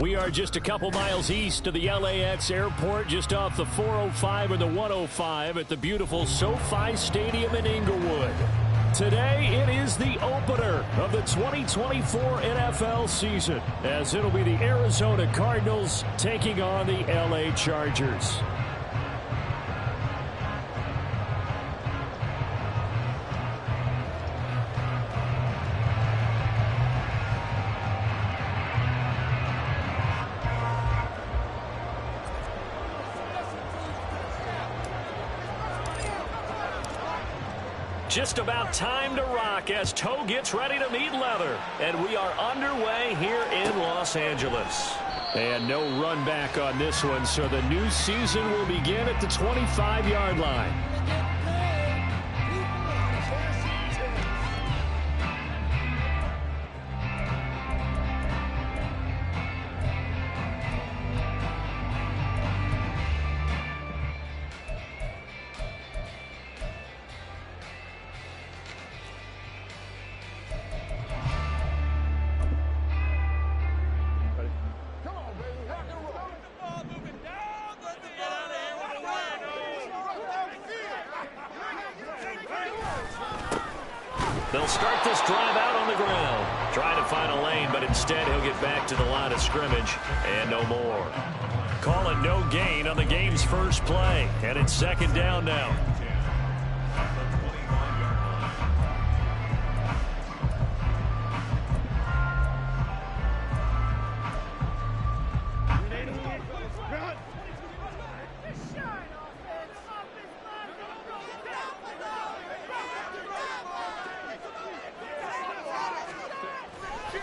We are just a couple miles east of the LAX airport, just off the 405 or the 105 at the beautiful SoFi Stadium in Inglewood. Today, it is the opener of the 2024 NFL season, as it'll be the Arizona Cardinals taking on the LA Chargers. Just about time to rock as toe gets ready to meet leather. And we are underway here in Los Angeles. And no run back on this one, so the new season will begin at the 25-yard line. They'll start this drive out on the ground. Try to find a lane, but instead he'll get back to the line of scrimmage and no more. Calling no gain on the game's first play, and it's second down now.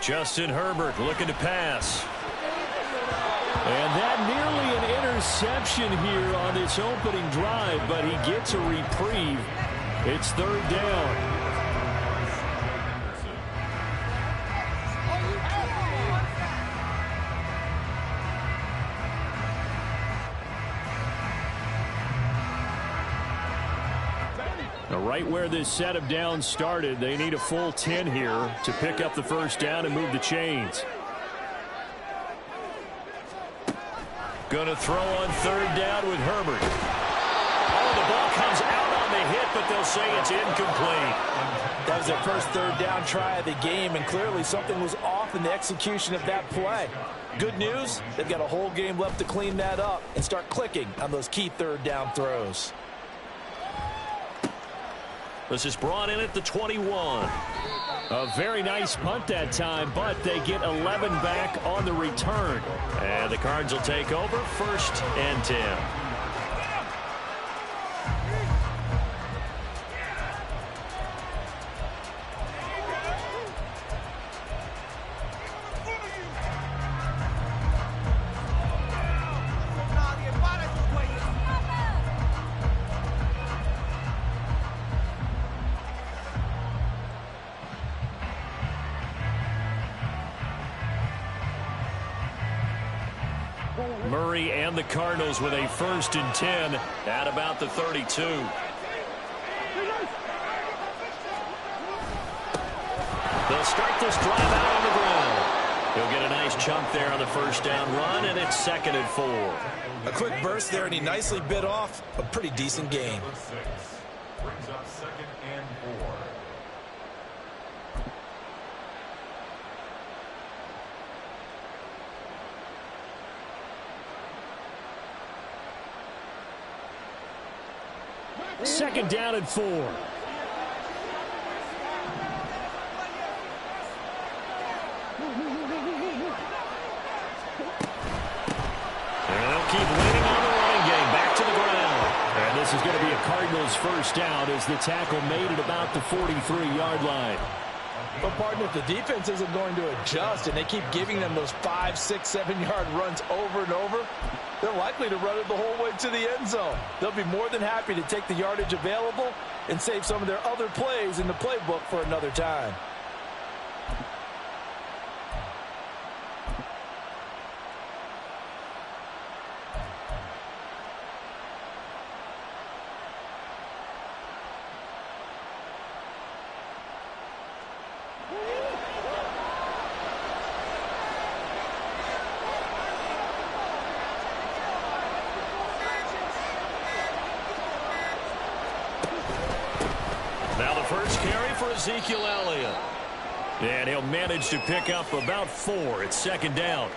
Justin Herbert looking to pass. And that nearly an interception here on this opening drive, but he gets a reprieve. It's third down. Right where this set of downs started, they need a full 10 here to pick up the first down and move the chains. Going to throw on third down with Herbert. Oh, the ball comes out on the hit, but they'll say it's incomplete. That was their first third down try of the game, and clearly something was off in the execution of that play. Good news, they've got a whole game left to clean that up and start clicking on those key third down throws. This is brought in at the 21. A very nice punt that time, but they get 11 back on the return. And the Cards will take over, 1st and 10. Murray and the Cardinals with a 1st and 10 at about the 32. They'll start this drive out on the ground. He'll get a nice chunk there on the first down run, and it's 2nd and 4. A quick burst there, and he nicely bit off a pretty decent gain. Brings up 2nd and 4. Second down and 4. And they'll keep waiting on the running game. Back to the ground. And this is going to be a Cardinals first down as the tackle made at about the 43-yard line. But, partner, if the defense isn't going to adjust and they keep giving them those 5, 6, 7-yard runs over and over, they're likely to run it the whole way to the end zone. They'll be more than happy to take the yardage available and save some of their other plays in the playbook for another time. first carry for Ezekiel Elliott. And he'll manage to pick up about 4. It's second down.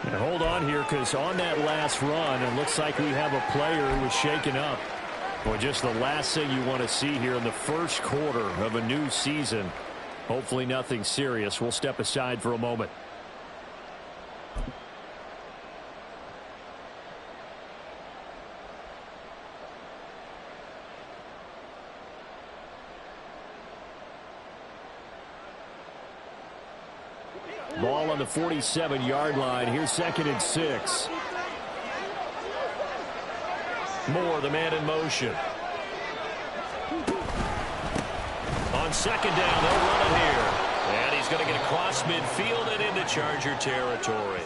And hold on here, because on that last run, it looks like we have a player who was shaken up. Well, just the last thing you want to see here in the first quarter of a new season. Hopefully nothing serious. We'll step aside for a moment. Ball on the 47-yard line. Here's 2nd and 6. Moore, the man in motion. On second down, they'll run it here. And he's going to get across midfield and into Charger territory.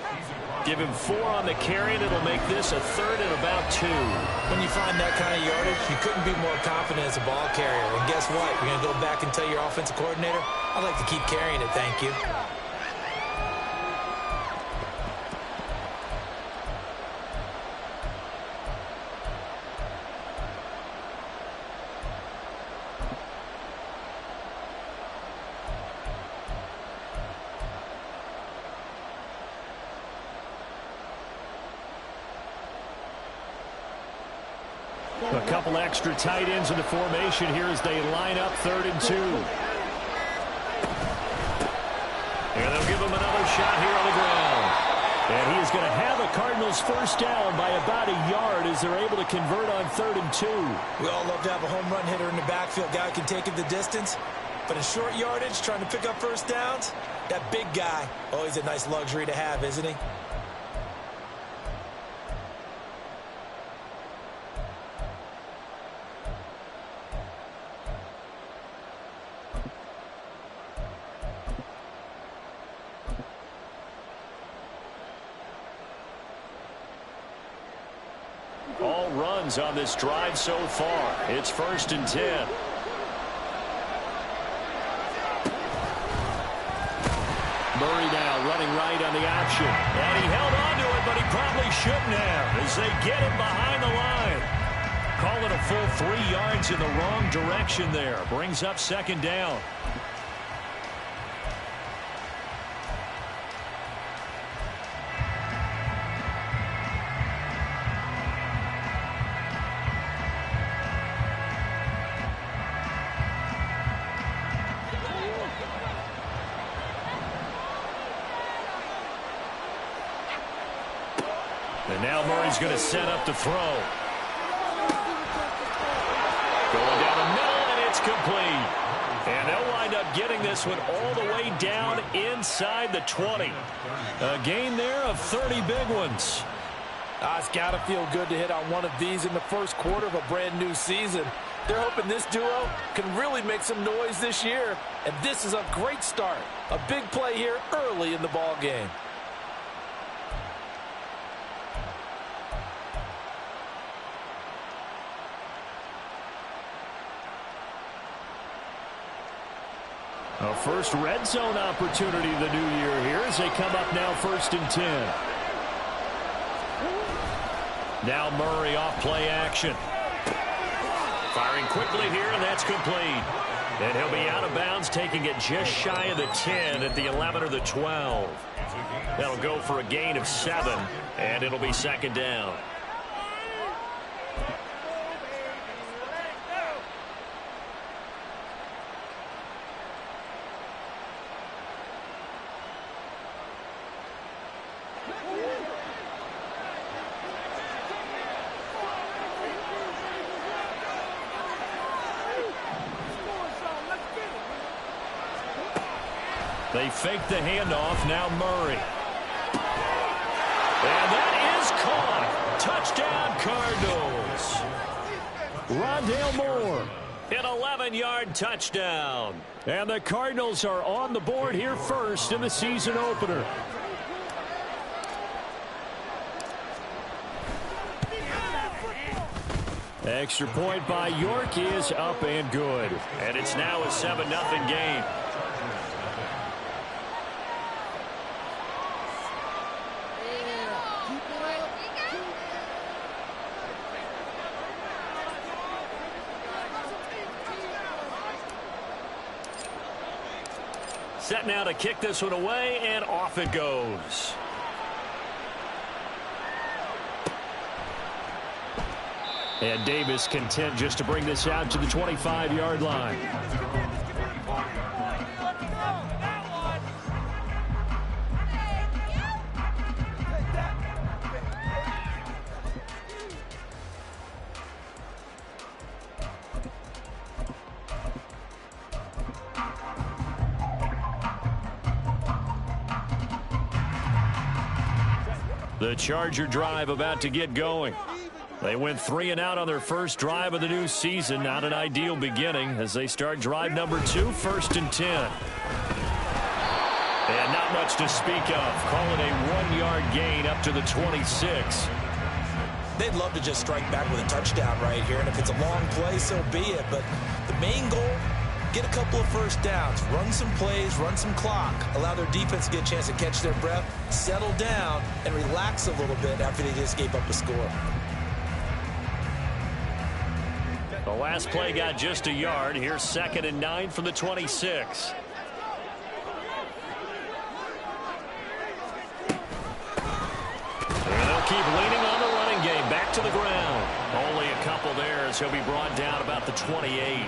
Give him 4 on the carry, and it'll make this a 3rd and about 2. When you find that kind of yardage, you couldn't be more confident as a ball carrier. And guess what? You're going to go back and tell your offensive coordinator, I'd like to keep carrying it, thank you. A couple extra tight ends in the formation here as they line up 3rd and 2. And they'll give him another shot here on the ground. And he is going to have the Cardinals first down by about a yard as they're able to convert on 3rd and 2. We all love to have a home run hitter in the backfield. Guy who can take it the distance. But in short yardage, trying to pick up first downs, that big guy, always a nice luxury to have, isn't he? All runs on this drive so far. It's 1st and 10. Murray now running right on the option. And he held on to it, but he probably shouldn't have as they get him behind the line. Call it a full 3 yards in the wrong direction there. Brings up 2nd down. And now Murray's going to set up to throw. Going down the middle, and it's complete. And they'll wind up getting this one all the way down inside the 20. A gain there of 30 big ones. It's got to feel good to hit on one of these in the first quarter of a brand new season. They're hoping this duo can really make some noise this year. And this is a great start. A big play here early in the ball game. A first red zone opportunity the new year here as they come up now 1st and 10. Now Murray off play action. Firing quickly here, and that's complete. And he'll be out of bounds, taking it just shy of the 10 at the 11 or the 12. That'll go for a gain of 7, and it'll be 2nd down. They fake the handoff. Now Murray. And that is caught. Touchdown, Cardinals. Rondale Moore. An 11-yard touchdown. And the Cardinals are on the board here first in the season opener. Extra point by York is up and good. And it's now a 7-0 game. Set now to kick this one away, and off it goes. And Davis content just to bring this out to the 25-yard line. The Charger drive about to get going. They went 3 and out on their first drive of the new season. Not an ideal beginning as they start drive number 2, 1st and 10. And not much to speak of. Call it a 1-yard gain up to the 26. They'd love to just strike back with a touchdown right here, and if it's a long play, so be it. But the main goal, get a couple of first downs, run some plays, run some clock, allow their defense to get a chance to catch their breath, settle down, and relax a little bit after they just gave up a score. The last play got just a yard. Here's 2nd and 9 from the 26. And they'll keep leaning on the running game. Back to the ground. Only a couple there as he'll be brought down about the 28.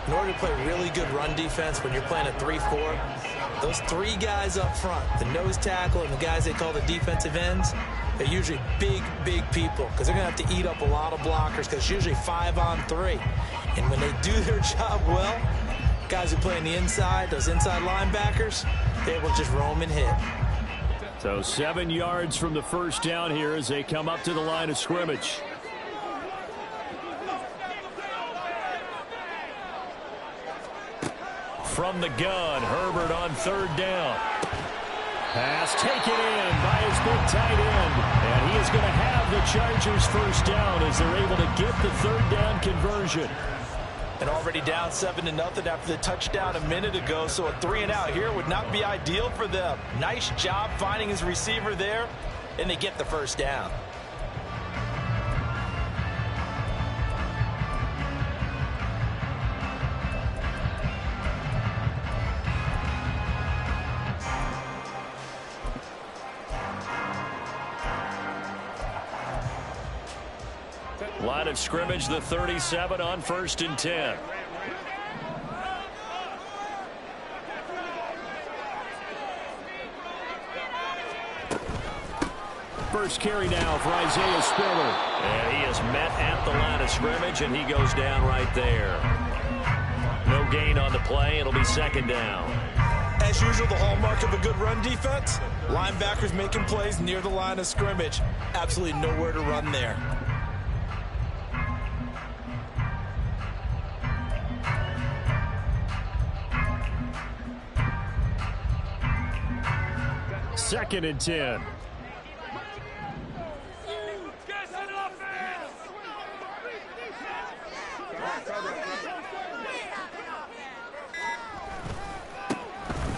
In order to play really good run defense when you're playing a 3-4, those 3 guys up front, the nose tackle and the guys they call the defensive ends, they're usually big, big people because they're going to have to eat up a lot of blockers because it's usually 5-on-3. And when they do their job well, guys who play on the inside, those inside linebackers, they're able to just roam and hit. So 7 yards from the first down here as they come up to the line of scrimmage. From the gun, Herbert on 3rd down. Pass taken in by his big tight end. And he is going to have the Chargers first down as they're able to get the 3rd down conversion. And already down 7-0 after the touchdown a minute ago, so a 3 and out here would not be ideal for them. Nice job finding his receiver there, and they get the first down. Line of scrimmage, the 37 on 1st and 10. First carry now for Isaiah Spiller. And he is met at the line of scrimmage, and he goes down right there. No gain on the play. It'll be 2nd down. As usual, the hallmark of a good run defense, linebackers making plays near the line of scrimmage. Absolutely nowhere to run there. 2nd and 10.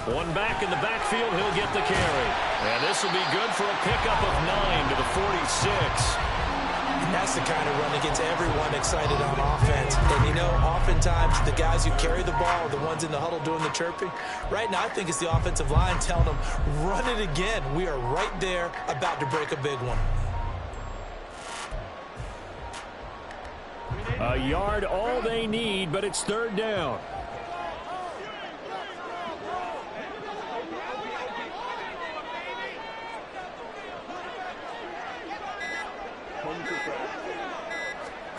One back in the backfield, he'll get the carry. And this will be good for a pickup of 9 to the 46. And that's the kind of run that gets everyone excited on offense. And, you know, oftentimes the guys who carry the ball are the ones in the huddle doing the chirping. Right now, I think it's the offensive line telling them, run it again. We are right there about to break a big one. A yard, all they need, but it's 3rd down.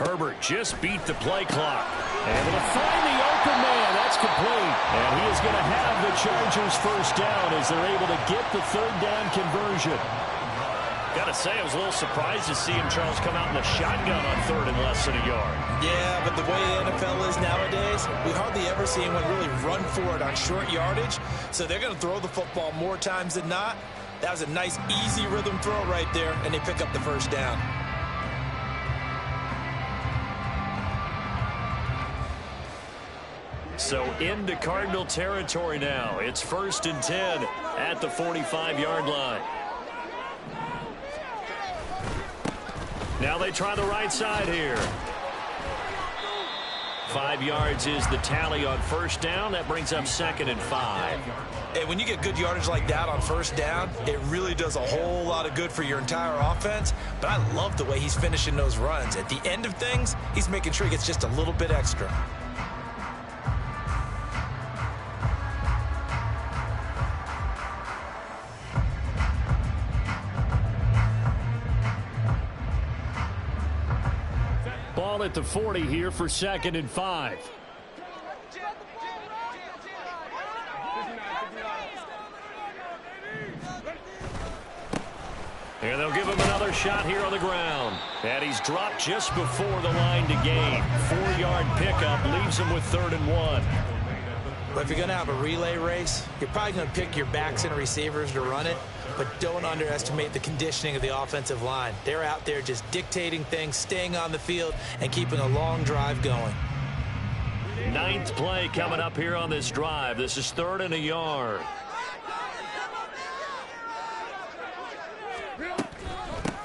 Herbert just beat the play clock. Able to find the open man. That's complete. And he is going to have the Chargers first down as they're able to get the 3rd down conversion. Got to say, I was a little surprised to see him, Charles, come out in the shotgun on 3rd and less than a yard. Yeah, but the way the NFL is nowadays, we hardly ever see anyone really run for it on short yardage. So they're going to throw the football more times than not. That was a nice, easy rhythm throw right there, and they pick up the first down. So into Cardinal territory now. It's 1st and 10 at the 45-yard line. Now they try the right side here. 5 yards is the tally on first down. That brings up 2nd and 5. And when you get good yardage like that on first down, it really does a whole lot of good for your entire offense. But I love the way he's finishing those runs. At the end of things, he's making sure he gets just a little bit extra. Ball at the 40 here for 2nd and 5. And they'll give him another shot here on the ground. And he's dropped just before the line to gain. 4-yard pickup leaves him with 3rd and 1. But if you're going to have a relay race, you're probably going to pick your backs and receivers to run it. But don't underestimate the conditioning of the offensive line. They're out there just dictating things, staying on the field, and keeping a long drive going. 9th play coming up here on this drive. This is 3rd and a yard.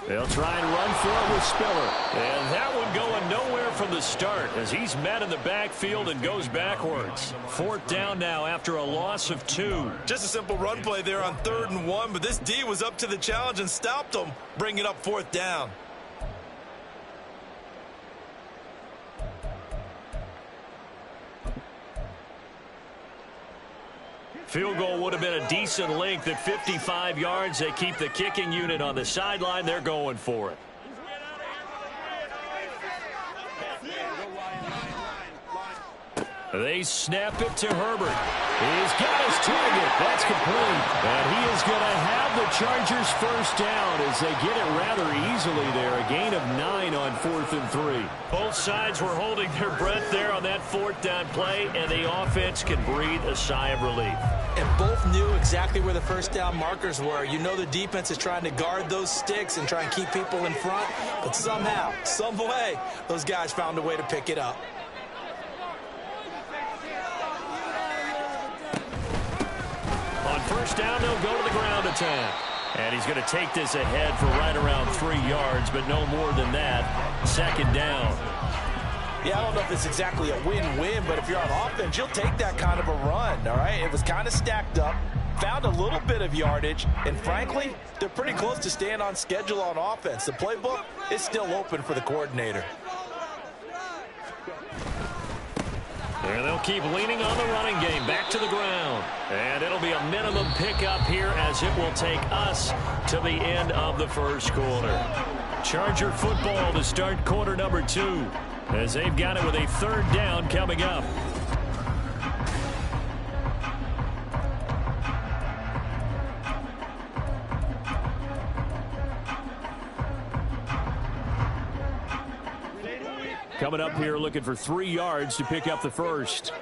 They'll try and run for it with Spiller. And that one going nowhere from the start as he's met in the backfield and goes backwards. 4th down now after a loss of 2. Just a simple run play there on 3rd and 1, but this D was up to the challenge and stopped him, bringing up 4th down. Field goal would have been a decent length at 55 yards. They keep the kicking unit on the sideline. They're going for it. They snap it to Herbert. He's got his target. That's complete. And he is going to have the Chargers first down as they get it rather easily there. A gain of 9 on 4th and 3. Both sides were holding their breath there on that 4th down play, and the offense can breathe a sigh of relief. And both knew exactly where the first down markers were. You know the defense is trying to guard those sticks and try and keep people in front. But somehow, some way, those guys found a way to pick it up. On first down, they'll go to the ground attack. And he's going to take this ahead for right around 3 yards, but no more than that. 2nd down. Yeah, I don't know if it's exactly a win-win, but if you're on offense, you'll take that kind of a run, all right? It was kind of stacked up, found a little bit of yardage, and frankly, they're pretty close to staying on schedule on offense. The playbook is still open for the coordinator. And they'll keep leaning on the running game. Back to the ground. And it'll be a minimum pickup here as it will take us to the end of the first quarter. Charger football to start quarter number 2 as they've got it with a 3rd down coming up. Coming up here looking for 3 yards to pick up the first.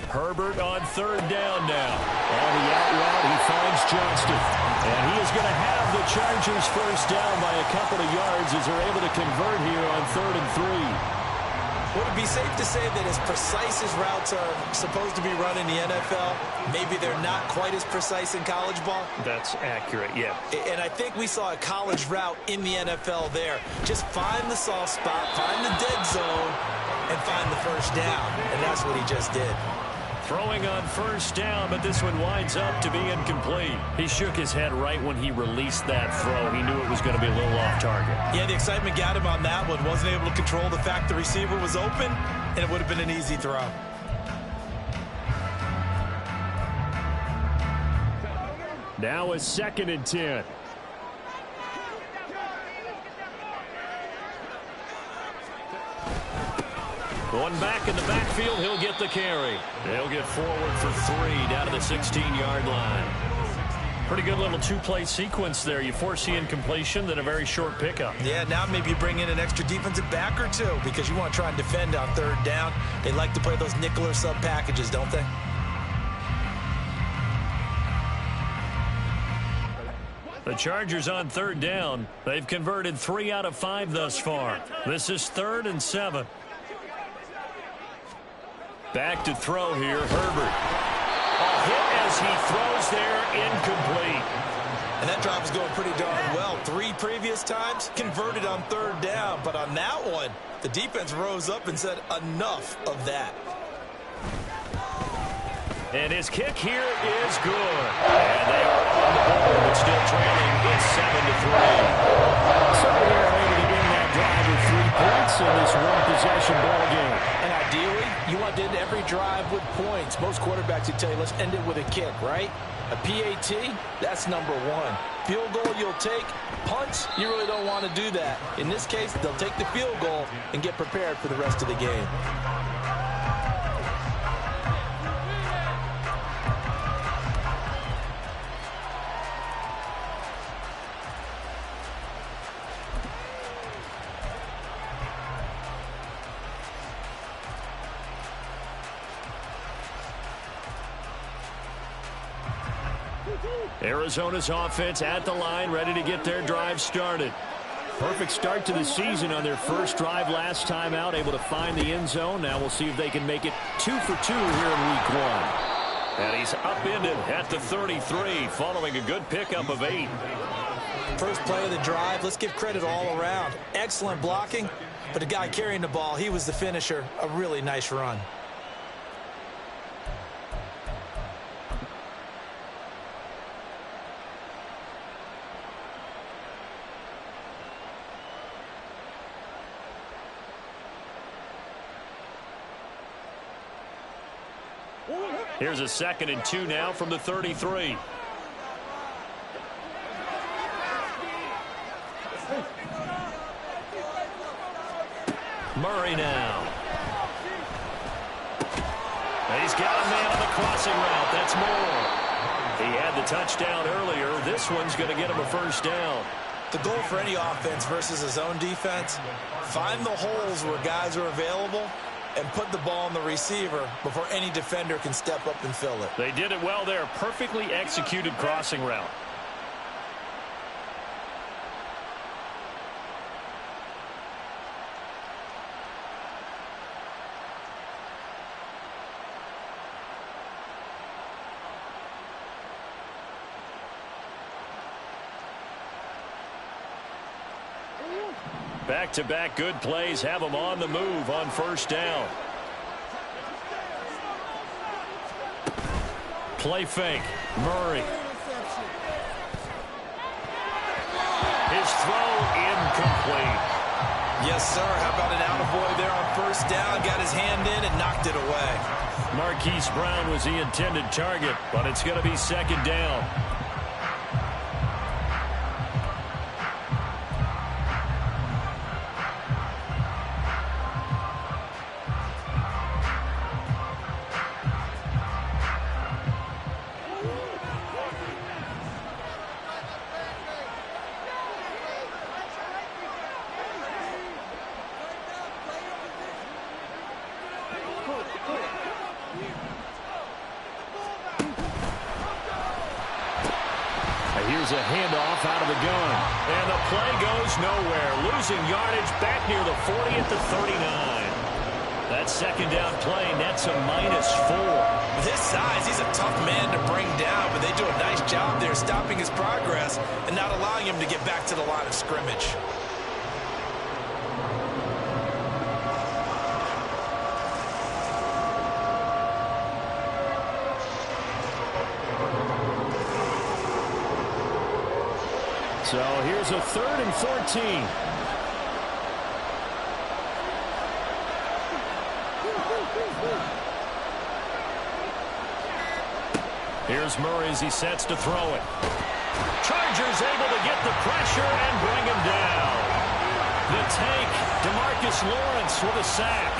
Herbert on 3rd down now. On the out route, he finds Johnston. And he is going to have the Chargers first down by a couple of yards as they're able to convert here on 3rd and 3. Would it be safe to say that as precise as routes are supposed to be run in the NFL, maybe they're not quite as precise in college ball? That's accurate, yeah. And I think we saw a college route in the NFL there. Just find the soft spot, find the dead zone, and find the first down. And that's what he just did. Throwing on first down, but this one winds up to be incomplete. He shook his head right when he released that throw. He knew it was going to be a little off target. Yeah, the excitement got him on that one. Wasn't able to control the fact the receiver was open, and it would have been an easy throw. Now a 2nd and 10. One back in the backfield, he'll get the carry. They'll get forward for 3 down to the 16-yard line. Pretty good little 2-play sequence there. You force the incompletion, then a very short pickup. Yeah, now maybe you bring in an extra defensive back or 2 because you want to try and defend on 3rd down. They like to play those nickel or sub packages, don't they? The Chargers on 3rd down. They've converted 3 out of 5 thus far. This is 3rd and 7. Back to throw here, Herbert. A hit as he throws there, incomplete. And that drive was going pretty darn well. 3 previous times, converted on 3rd down. But on that one, the defense rose up and said, enough of that. And his kick here is good. And they are on the board, but still trailing. It's 7-3. So they're able to end that drive with 3 points in this one-possession ball game. And ideally, you want to end every drive with points. Most quarterbacks would tell you, let's end it with a kick, right? A PAT, that's number 1. Field goal you'll take. Punts, you really don't want to do that. In this case, they'll take the field goal and get prepared for the rest of the game. Arizona's offense at the line, ready to get their drive started. Perfect start to the season on their first drive last time out, able to find the end zone. Now we'll see if they can make it 2 for 2 here in week 1. And he's upended at the 33, following a good pickup of 8. First play of the drive, let's give credit all around. Excellent blocking, but the guy carrying the ball, he was the finisher. A really nice run. Here's a 2nd and 2 now from the 33. Murray now. He's got a man on the crossing route. That's more. He had the touchdown earlier. This one's going to get him a first down. The goal for any offense versus his own defense, find the holes where guys are available and put the ball on the receiver before any defender can step up and fill it. They did it well there. Perfectly executed crossing route. Back-to-back good plays have them on the move on first down. Play fake. Murray. His throw incomplete. Yes, sir. How about an attaboy there on first down? Got his hand in and knocked it away. Marquise Brown was the intended target, but it's going to be 2nd down. Here's a handoff out of the gun. And the play goes nowhere. Losing yardage back near the 40 at the 39. That 2nd down play nets a -4. With his size, he's a tough man to bring down, but they do a nice job there stopping his progress and not allowing him to get back to the line of scrimmage. So here's a 3rd and 14. Here's Murray as he sets to throw it. Chargers able to get the pressure and bring him down. The tank, DeMarcus Lawrence with a sack.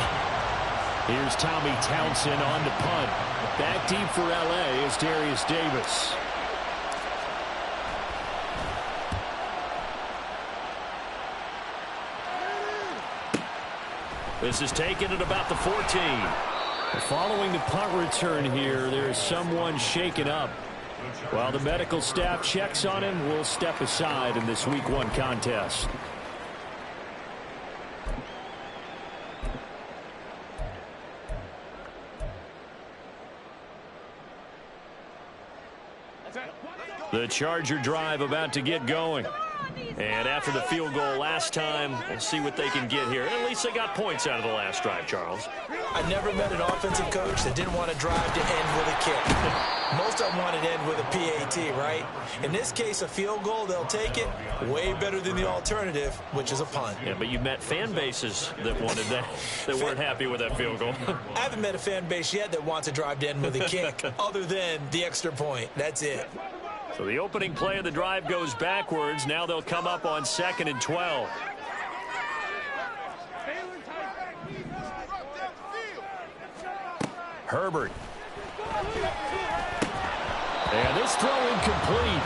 Here's Tommy Townsend on to punt. Back deep for L.A. is Darius Davis. This is taken at about the 14. Following the punt return here, there is someone shaken up. While the medical staff checks on him, we'll step aside in this Week 1 contest. Let's go. The Charger drive about to get going. And after the field goal last time, we'll see what they can get here. At least they got points out of the last drive, Charles. I never met an offensive coach that didn't want to drive to end with a kick. Most of them want to end with a PAT, right? In this case, a field goal, they'll take it. Way better than the alternative, which is a punt. Yeah, but you met fan bases that wanted that, that weren't happy with that field goal. I haven't met a fan base yet that wants to drive to end with a kick other than the extra point. That's it. So the opening play of the drive goes backwards. Now they'll come up on 2nd and 12. Herbert. And this throw incomplete.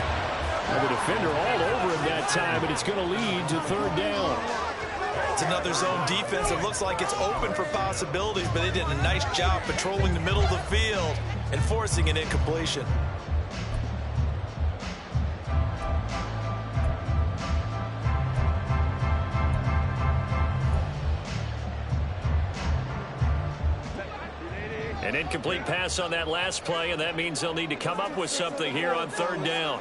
And the defender all over him that time, and it's going to lead to 3rd down. It's another zone defense. It looks like it's open for possibilities, but they did a nice job patrolling the middle of the field and forcing an incompletion. An incomplete pass on that last play, and that means they'll need to come up with something here on 3rd down.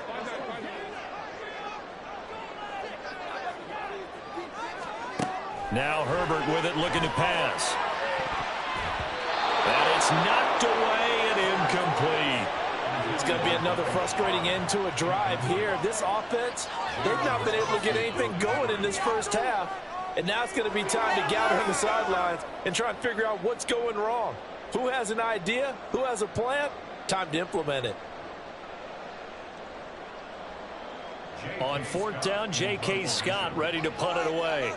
Now Herbert with it, looking to pass. And it's knocked away and incomplete. It's going to be another frustrating end to a drive here. This offense, they've not been able to get anything going in this first half. And now it's going to be time to gather on the sidelines and try and figure out what's going wrong. Who has an idea? Who has a plan? Time to implement it. On 4th down, J.K. Scott ready to punt it away.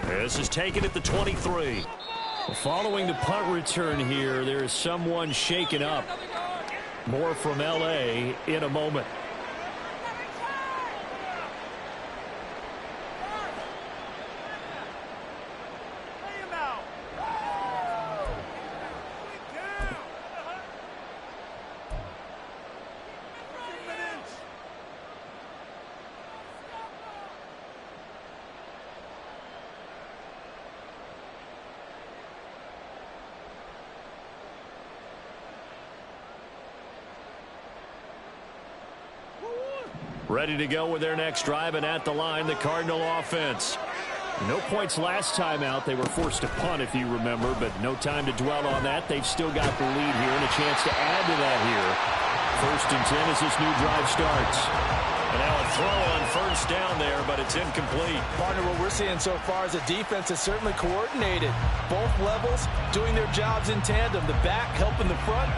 This is taken at the 23. Following the punt return here, there is someone shaken up. More from L.A. in a moment. Ready to go with their next drive, and at the line, the Cardinal offense. No points last time out. They were forced to punt, if you remember, but no time to dwell on that. They've still got the lead here and a chance to add to that here. 1st and 10 as this new drive starts. And now a throw on 1st down there, but it's incomplete. Partner, what we're seeing so far is the defense is certainly coordinated. Both levels doing their jobs in tandem. The back helping the front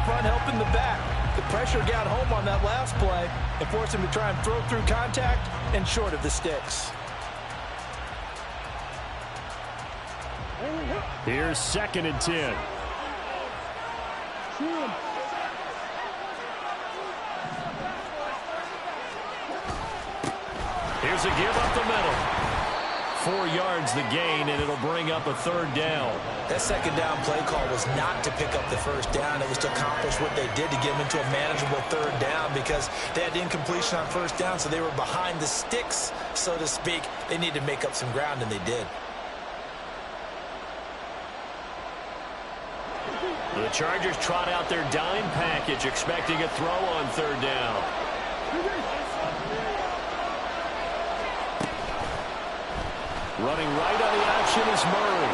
helping the back. The pressure got home on that last play and forced him to try and throw through contact and short of the sticks. Here's 2nd and 10. Here's a give up the middle. 4 yards the gain, and it'll bring up a 3rd down. That 2nd down play call was not to pick up the 1st down. It was to accomplish what they did to get them into a manageable 3rd down because they had incompletion on 1st down, so they were behind the sticks, so to speak. They needed to make up some ground, and they did. The Chargers trot out their dime package, expecting a throw on 3rd down. Running right on the action is Murray.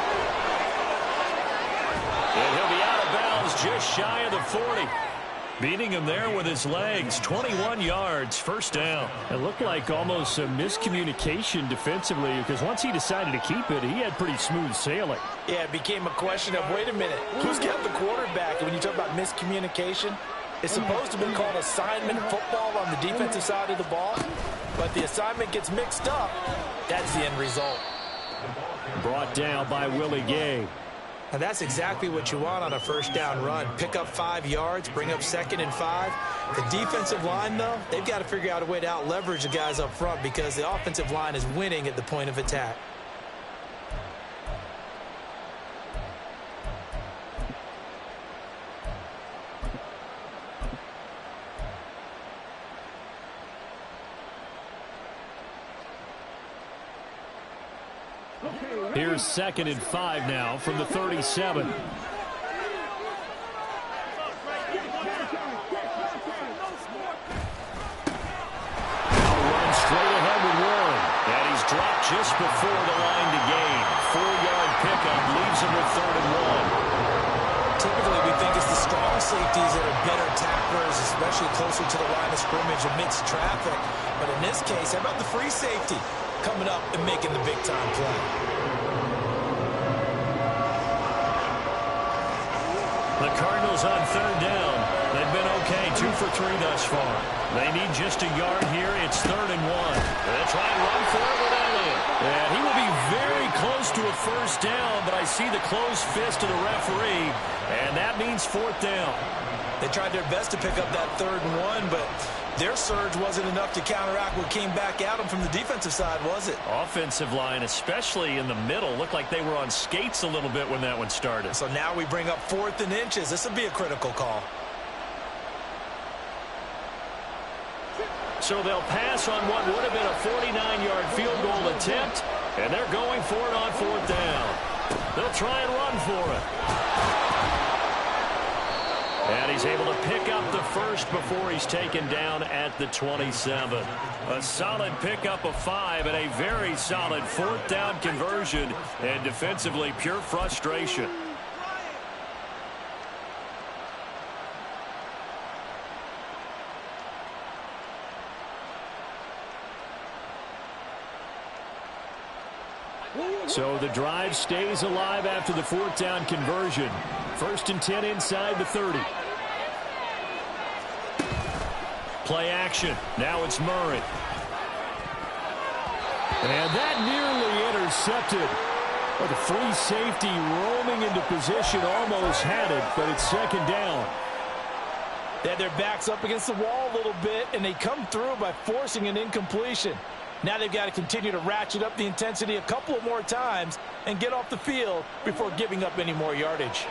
And he'll be out of bounds just shy of the 40. Beating him there with his legs. 21 yards, 1st down. It looked like almost some miscommunication defensively because once he decided to keep it, he had pretty smooth sailing. Yeah, it became a question of, wait a minute, who's got the quarterback? And when you talk about miscommunication, it's supposed to be called assignment football on the defensive side of the ball. But the assignment gets mixed up. That's the end result. Brought down by Willie Gay. And that's exactly what you want on a 1st down run. Pick up 5 yards, bring up 2nd and 5. The defensive line, though, they've got to figure out a way to out-leverage the guys up front because the offensive line is winning at the point of attack. Here's 2nd and 5 now from the 37. Run straight ahead with Warren. And he's dropped just before the line to gain. 4-yard pickup leaves him with 3rd and 1. Typically, we think it's the strong safeties that are better tacklers, especially closer to the line of scrimmage amidst traffic. But in this case, how about the free safety coming up and making the big-time play? The Cardinals on 3rd down. They've been okay, 2 for 3 thus far. They need just a yard here. It's 3rd and 1. They'll try and run for it with Elliott. And he will be very close to a 1st down, but I see the closed fist of the referee, and that means 4th down. They tried their best to pick up that 3rd and 1, but their surge wasn't enough to counteract what came back at them from the defensive side, was it? Offensive line, especially in the middle, looked like they were on skates a little bit when that one started. So now we bring up 4th and inches. This will be a critical call. So they'll pass on what would have been a 49-yard field goal attempt, and they're going for it on 4th down. They'll try and run for it. And he's able to pick up the 1st before he's taken down at the 27. A solid pickup of 5 and a very solid 4th down conversion, and defensively pure frustration. So the drive stays alive after the 4th down conversion. 1st and 10 inside the 30. Play action. Now it's Murray. And that nearly intercepted. Well, the free safety roaming into position almost had it, but it's 2nd down. They had their backs up against the wall a little bit, and they come through by forcing an incompletion. Now they've got to continue to ratchet up the intensity a couple of more times and get off the field before giving up any more yardage.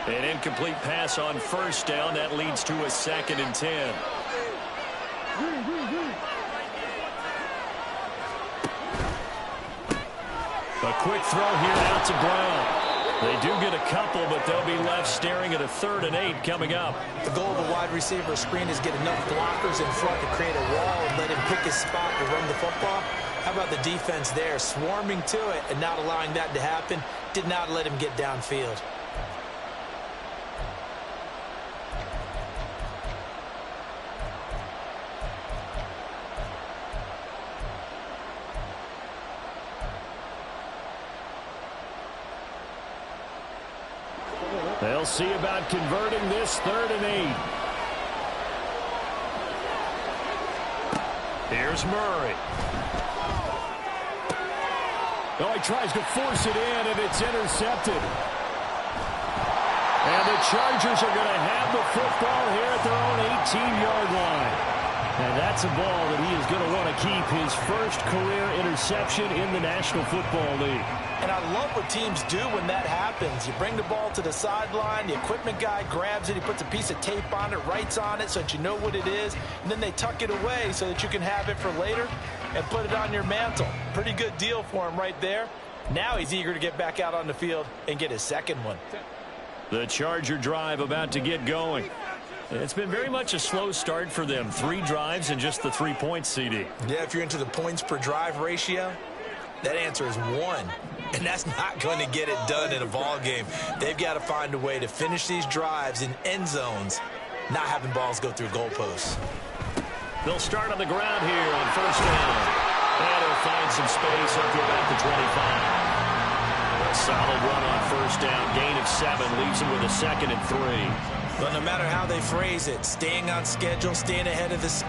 An incomplete pass on 1st down. That leads to a 2nd and 10. A quick throw here out to Brown. They do get a couple, but they'll be left staring at a 3rd and 8 coming up. The goal of a wide receiver screen is get enough blockers in front to create a wall and let him pick his spot to run the football. How about the defense there, swarming to it and not allowing that to happen? Did not let him get downfield. They'll see about converting this 3rd and 8. Here's Murray. Oh, he tries to force it in, and it's intercepted. And the Chargers are going to have the football here at their own 18-yard line. And that's a ball that he is going to want to keep, his 1st career interception in the National Football League. And I love what teams do when that happens. You bring the ball to the sideline, the equipment guy grabs it, he puts a piece of tape on it, writes on it so that you know what it is, and then they tuck it away so that you can have it for later and put it on your mantle. Pretty good deal for him right there. Now he's eager to get back out on the field and get his 2nd one. The Charger drive about to get going. It's been very much a slow start for them. 3 drives and just the 3 points, CD. Yeah, if you're into the points per drive ratio, that answer is 1. And that's not going to get it done in a ball game. They've got to find a way to finish these drives in end zones, not having balls go through goalposts. They'll start on the ground here on 1st down. And he'll find some space up to about the 25. A solid run on 1st down. Gain of 7 leaves him with a 2nd and 3. But no matter how they phrase it, staying on schedule, staying ahead of this.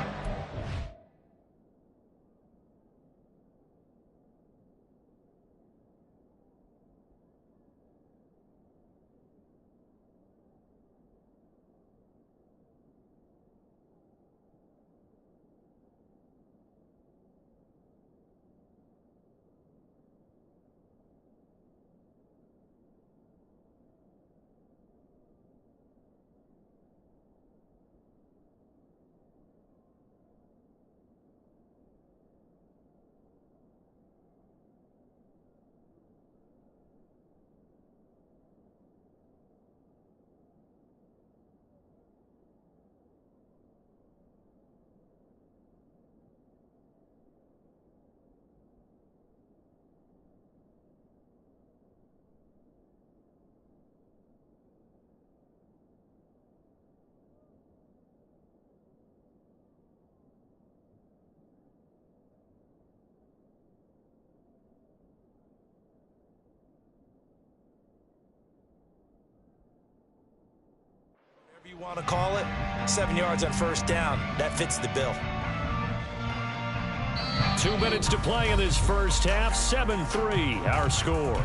Want to call it 7 yards on first down. That fits the bill. 2 minutes to play in this first half. 7-3 our score.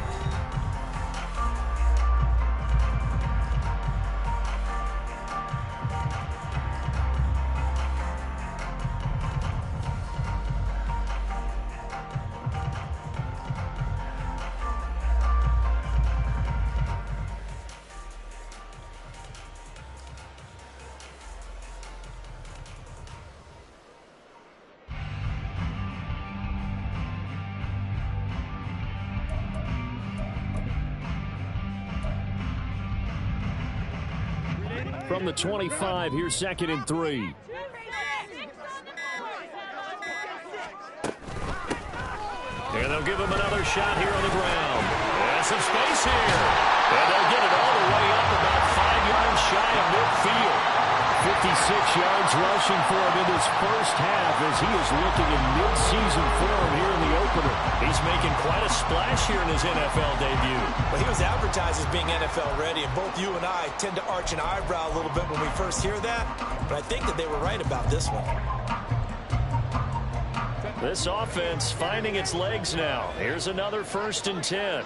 From the 25, here's 2nd and 3. And they'll give him another shot here on the ground. There's some space here. And they'll get it all the way up about 5 yards shy of midfield. 56 yards rushing for him in this first half as he is looking in mid-season form here in the opener. He's making quite a splash here in his NFL debut. Well, he was advertised as being NFL ready, and both you and I tend to arch an eyebrow a little bit when we first hear that, but I think that they were right about this one. This offense finding its legs now. Here's another 1st and 10.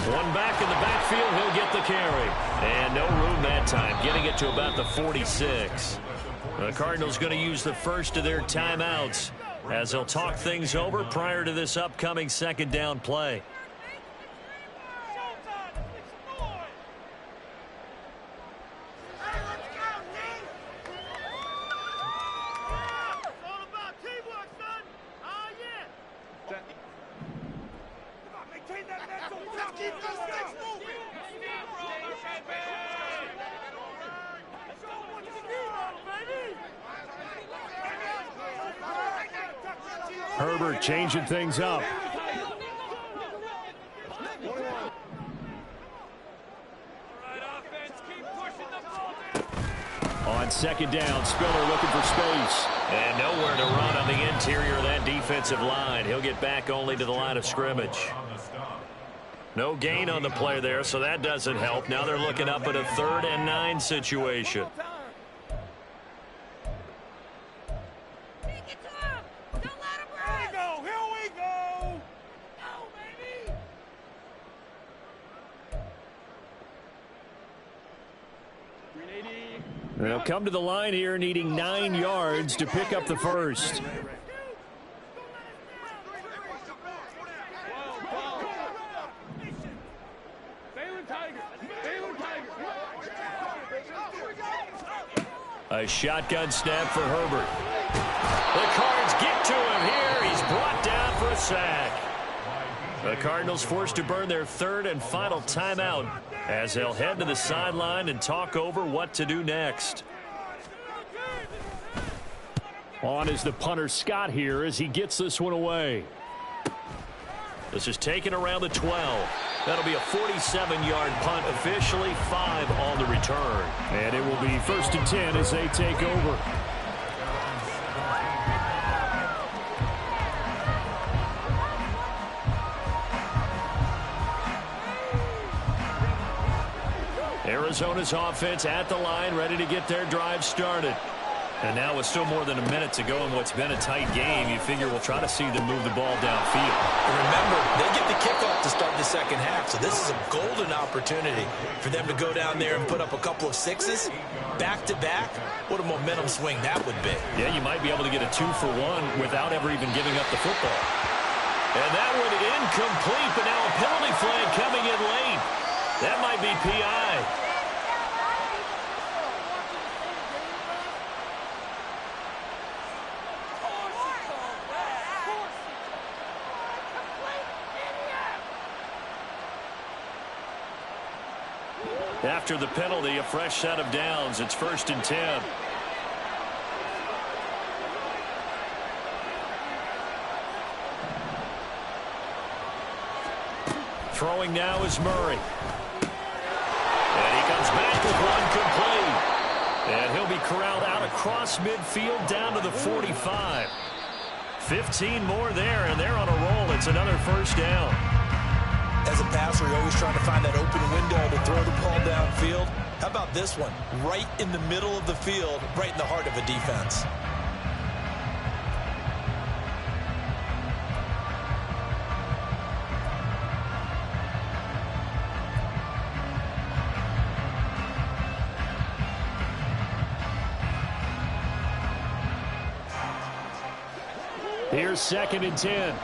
One back in the backfield, he'll get the carry. And no room that time, getting it to about the 46. The Cardinals going to use the first of their timeouts as they'll talk things over prior to this upcoming 2nd down play. Herbert changing things up. On 2nd down, Spiller looking for space. And nowhere to run on the interior of that defensive line. He'll get back only to the line of scrimmage. No gain on the play there, so that doesn't help. Now they're looking up at a 3rd and 9 situation. They'll come to the line here needing 9 yards to pick up the first. A shotgun snap for Herbert. The Cards get to him here. He's brought down for a sack. The Cardinals forced to burn their 3rd and final timeout as they'll head to the sideline and talk over what to do next. On is the punter Scott here as he gets this one away. This is taken around the 12. That'll be a 47-yard punt, officially 5 on the return. And it will be 1st and 10 as they take over. Arizona's offense at the line, ready to get their drive started. And now with still more than a minute to go in what's been a tight game, you figure we'll try to see them move the ball downfield. And remember, they get the kickoff to start the 2nd half, so this is a golden opportunity for them to go down there and put up a couple of 6s back-to-back. What a momentum swing that would be. Yeah, you might be able to get a 2-for-1 without ever even giving up the football. And that one incomplete, but now a penalty flag coming in late. That might be PI. After the penalty, a fresh set of downs. It's 1st and 10. Throwing now is Murray. And he comes back with one complete. And he'll be corralled out across midfield down to the 45. 15 more there, and they're on a roll. It's another 1st down. As a passer, you're always trying to find that open window to throw the ball downfield. How about this one? Right in the middle of the field, right in the heart of a defense. Here's 2nd and 10.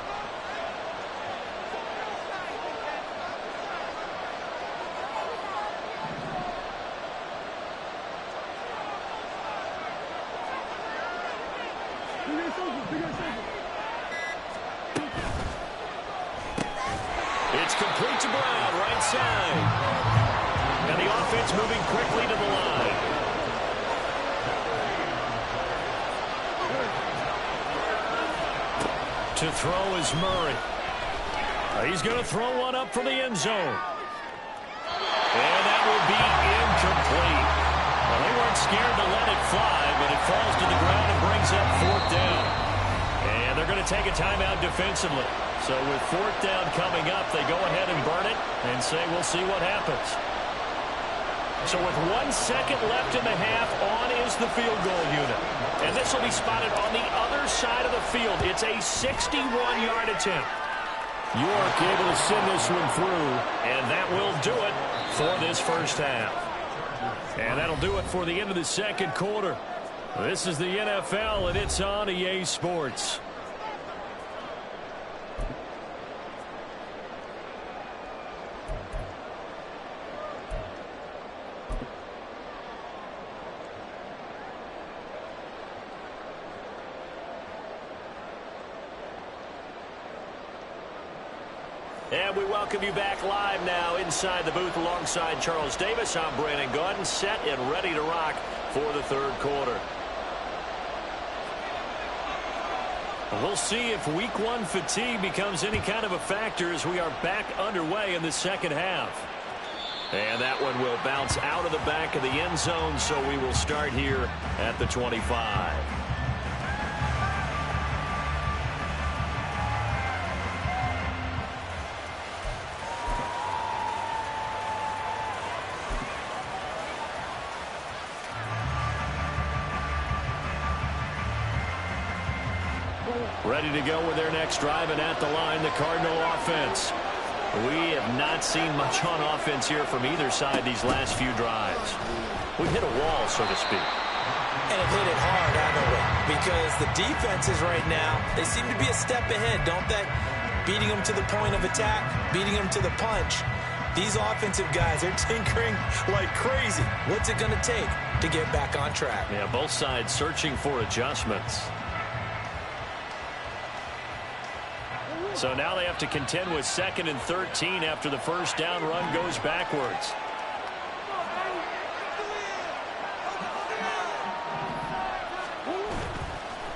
It's complete to Brown, right side. And the offense moving quickly to the line. To throw is Murray. He's going to throw one up from the end zone. And that will be incomplete. Well, they weren't scared to let it fly, but it falls to the ground and brings up 4th down. And they're going to take a timeout defensively. So with 4th down coming up, they go ahead and burn it and say we'll see what happens. So with 1 second left in the half, on is the field goal unit. And this will be spotted on the other side of the field. It's a 61-yard attempt. York able to send this one through, and that will do it for this first half. And that'll do it for the end of the second quarter. This is the NFL, and it's on EA Sports. And we welcome you back live now inside the booth alongside Charles Davis. I'm Brandon Gaudin, set and ready to rock for the third quarter. We'll see if week 1 fatigue becomes any kind of a factor as we are back underway in the second half. And that one will bounce out of the back of the end zone, so we will start here at the 25. Ready to go with their next drive, and at the line, the Cardinal offense. We have not seen much on offense here from either side these last few drives. We hit a wall, so to speak. And have hit it hard, haven't we? Because the defenses right now, they seem to be a step ahead, don't they? Beating them to the point of attack, beating them to the punch. These offensive guys are tinkering like crazy. What's it going to take to get back on track? Yeah, both sides searching for adjustments. So now they have to contend with 2nd and 13 after the first down run goes backwards.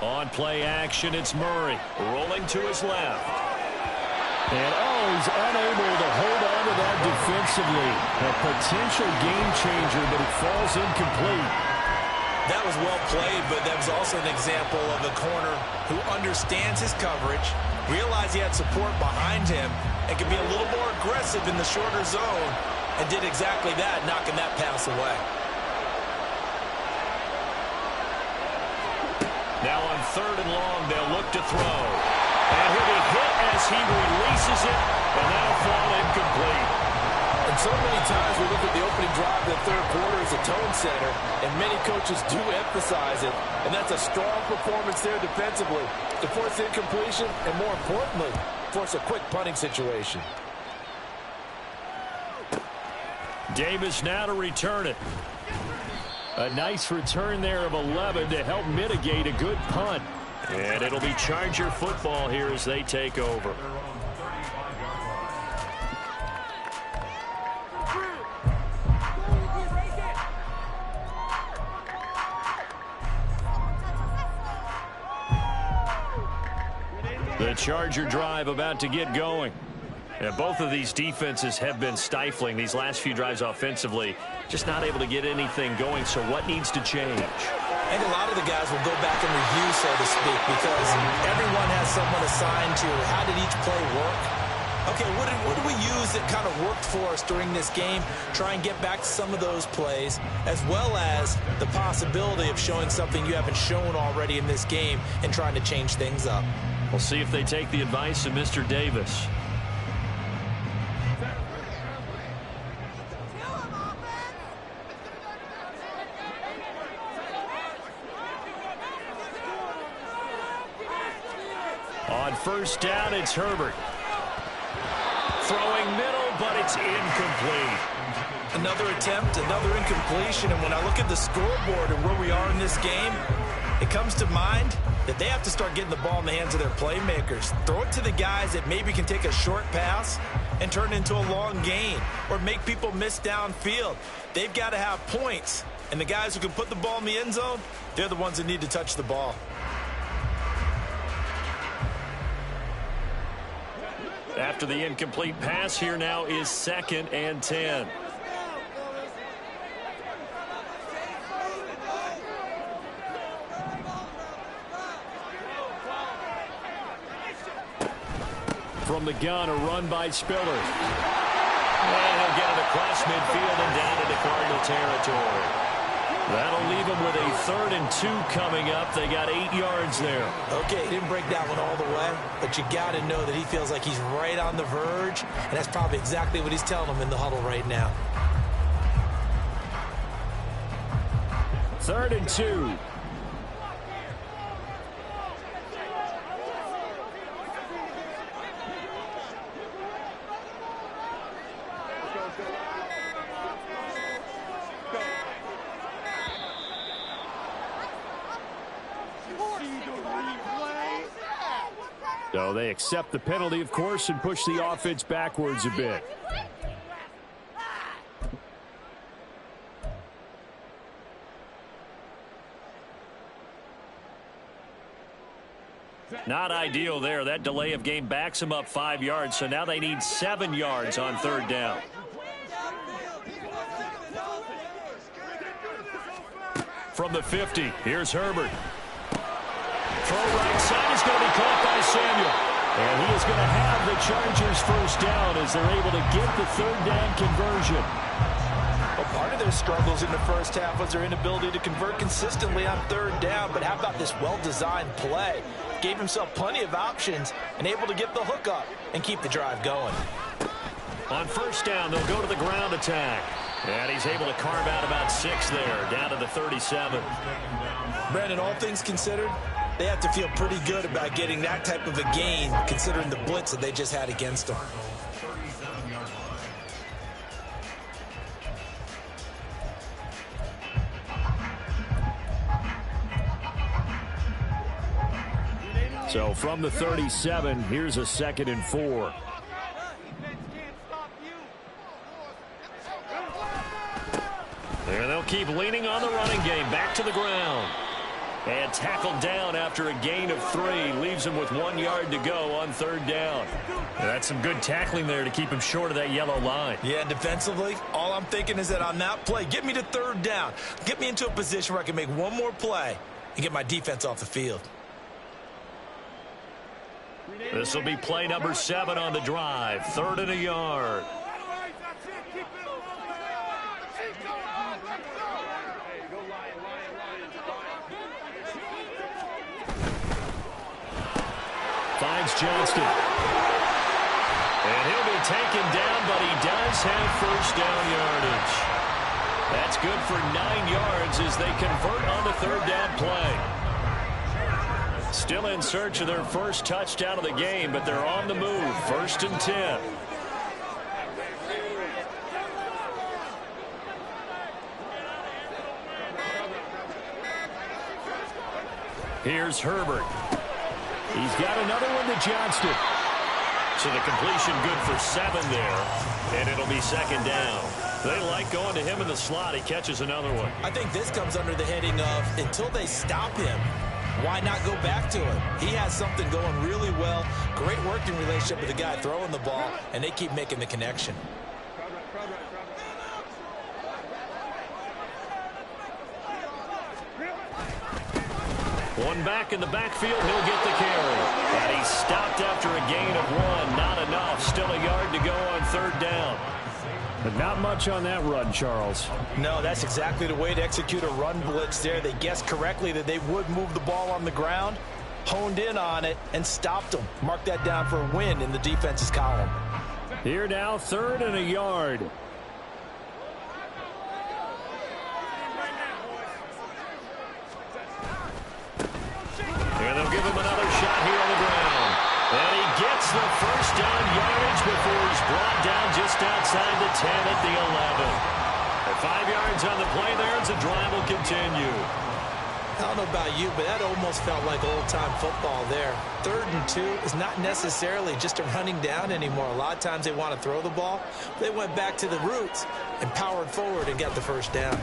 On play action, it's Murray rolling to his left. And he's unable to hold on to that defensively. A potential game changer, but it falls incomplete. That was well played, but that was also an example of a corner who understands his coverage, realized he had support behind him, and could be a little more aggressive in the shorter zone, and did exactly that, knocking that pass away. Now on 3rd and long, they'll look to throw. And he'll be hit as he releases it, and that'll fall incomplete. And so many times we look at the opening drive of the third quarter as a tone setter, and many coaches do emphasize it, and that's a strong performance there defensively to force incompletion and, more importantly, force a quick punting situation. Davis now to return it. A nice return there of 11 to help mitigate a good punt. And it'll be Charger football here as they take over. The Charger drive about to get going. And both of these defenses have been stifling these last few drives offensively. Just not able to get anything going, so what needs to change? And a lot of the guys will go back and review, so to speak, because everyone has someone assigned to how did each play work. Okay, what do we use that kind of worked for us during this game? Try and get back to some of those plays, as well as the possibility of showing something you haven't shown already in this game and trying to change things up. We'll see if they take the advice of Mr. Davis. On first down, it's Herbert. Throwing middle, but it's incomplete. Another attempt, another incompletion, and when I look at the scoreboard and where we are in this game, it comes to mind that they have to start getting the ball in the hands of their playmakers. Throw it to the guys that maybe can take a short pass and turn it into a long gain or make people miss downfield. They've got to have points, and the guys who can put the ball in the end zone, they're the ones that need to touch the ball. After the incomplete pass, here now is 2nd and 10. From the gun, a run by Spiller. And he'll get it across midfield and down into Cardinal territory. That'll leave them with a 3rd and 2 coming up. They got 8 yards there. Okay, he didn't break that one all the way, but you got to know that he feels like he's right on the verge, and that's probably exactly what he's telling them in the huddle right now. 3rd and 2. So they accept the penalty, of course, and push the offense backwards a bit. Not ideal there. That delay of game backs them up 5 yards, so now they need 7 yards on 3rd down. From the 50, here's Herbert. Throw right side is going to be caught by Samuel. And he is going to have the Chargers first down as they're able to get the 3rd down conversion. Well, part of their struggles in the first half was their inability to convert consistently on 3rd down. But how about this well-designed play? Gave himself plenty of options and able to get the hook up and keep the drive going. On first down, they'll go to the ground attack. And he's able to carve out about 6 there, down to the 37. Brandon, all things considered, they have to feel pretty good about getting that type of a gain, considering the blitz that they just had against them. So from the 37, here's a 2nd and 4. And they'll keep leaning on the running game. Back to the ground. And tackled down after a gain of 3. Leaves him with 1 yard to go on 3rd down. And that's some good tackling there to keep him short of that yellow line. Yeah, defensively, all I'm thinking is that on that play, get me to 3rd down. Get me into a position where I can make one more play and get my defense off the field. This will be play number 7 on the drive. 3rd and a yard. Finds Johnston. And he'll be taken down, but he does have first down yardage. That's good for 9 yards as they convert on the 3rd down play. Still in search of their first touchdown of the game, but they're on the move. 1st and 10. Here's Herbert. He's got another one to Johnston. So the completion good for 7 there, and it'll be 2nd down. They like going to him in the slot. He catches another one. I think this comes under the heading of until they stop him, why not go back to him? He has something going really well. Great working relationship with the guy throwing the ball, and they keep making the connection. One back in the backfield, he'll get the carry. And he's stopped after a gain of 1. Not enough. Still a yard to go on 3rd down. But not much on that run, Charles. No, that's exactly the way to execute a run blitz there. They guessed correctly that they would move the ball on the ground, honed in on it, and stopped them. Mark that down for a win in the defense's column. Here now, 3rd and a yard. Here they'll give him another shot here on the ground. And he gets the first down yardage before he's brought down just outside the 10 at the 11. At 5 yards on the play there as the drive will continue. I don't know about you, but that almost felt like old-time football there. 3rd and 2 is not necessarily just a running down anymore. A lot of times they want to throw the ball. They went back to the roots and powered forward and got the first down.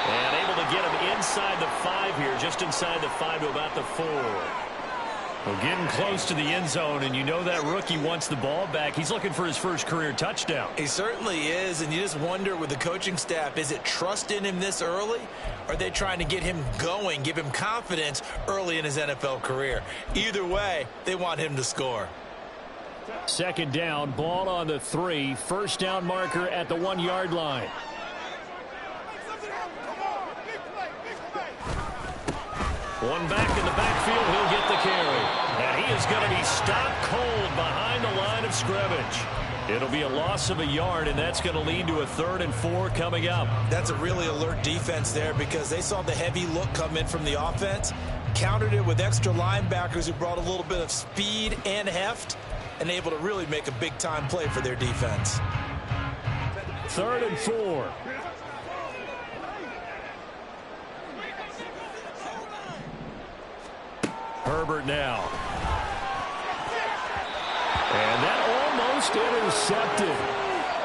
And able to get him inside the 5 here, just inside the 5 to about the 4. Well, getting close to the end zone, and you know that rookie wants the ball back. He's looking for his first career touchdown. He certainly is, and you just wonder with the coaching staff, is it trust in him this early? Or are they trying to get him going, give him confidence early in his NFL career? Either way, they want him to score. 2nd down, ball on the 3. First down marker at the 1-yard line. One back in the backfield, he'll get the carry. And he is going to be stopped cold behind the line of scrimmage. It'll be a loss of a yard, and that's going to lead to a 3rd and 4 coming up. That's a really alert defense there because they saw the heavy look come in from the offense, countered it with extra linebackers who brought a little bit of speed and heft, and able to really make a big-time play for their defense. 3rd and 4. Herbert now. And that almost intercepted.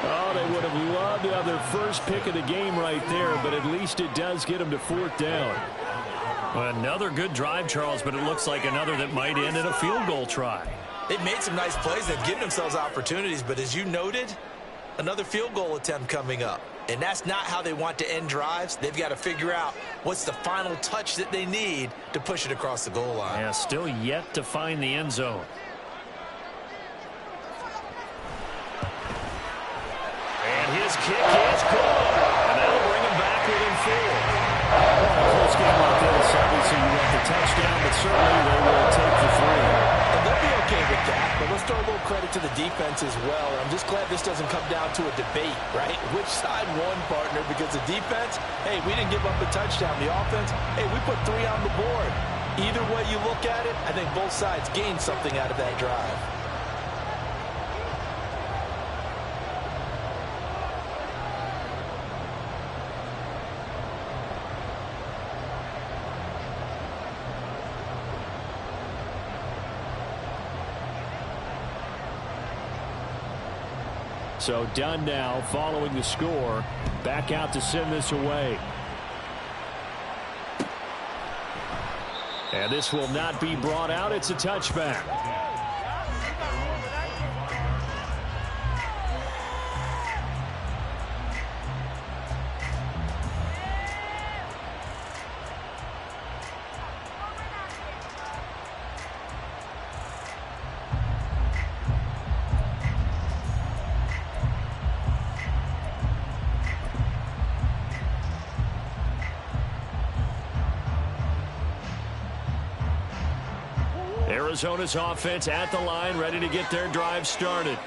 Oh, they would have loved to have their first pick of the game right there, but at least it does get them to 4th down. Another good drive, Charles, but it looks like another that might end in a field goal try. They've made some nice plays. They've given themselves opportunities, but as you noted, another field goal attempt coming up. And that's not how they want to end drives. They've got to figure out what's the final touch that they need to push it across the goal line. Yeah, still yet to find the end zone. And his kick is good. And that'll bring him back within 4. A close game like this, obviously you want the touchdown, but certainly they will take the 3. And they'll be okay with that, but let's throw a little credit to the defense as well. I'm just glad this doesn't come down to a debate, right? Which side won, partner? Because the defense, hey, we didn't give up a touchdown. The offense, hey, we put 3 on the board. Either way you look at it, I think both sides gained something out of that drive. So done now following the score. Back out to send this away. And this will not be brought out. It's a touchback. Arizona's offense at the line, ready to get their drive started.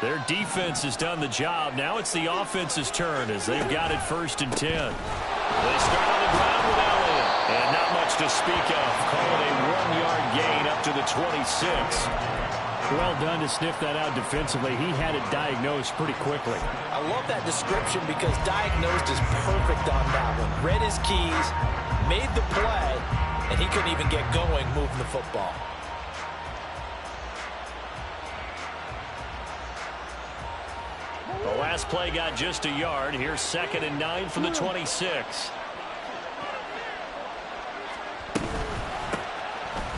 Their defense has done the job. Now it's the offense's turn as they've got it 1st and 10. They start on the ground with Elliott. And not much to speak of. Call it a 1-yard gain up to the 26. Well done to sniff that out defensively. He had it diagnosed pretty quickly. I love that description because diagnosed is perfect on that one. Read his keys, made the play, and he couldn't even get going moving the football. The last play got just a yard. Here's 2nd and 9 from the 26.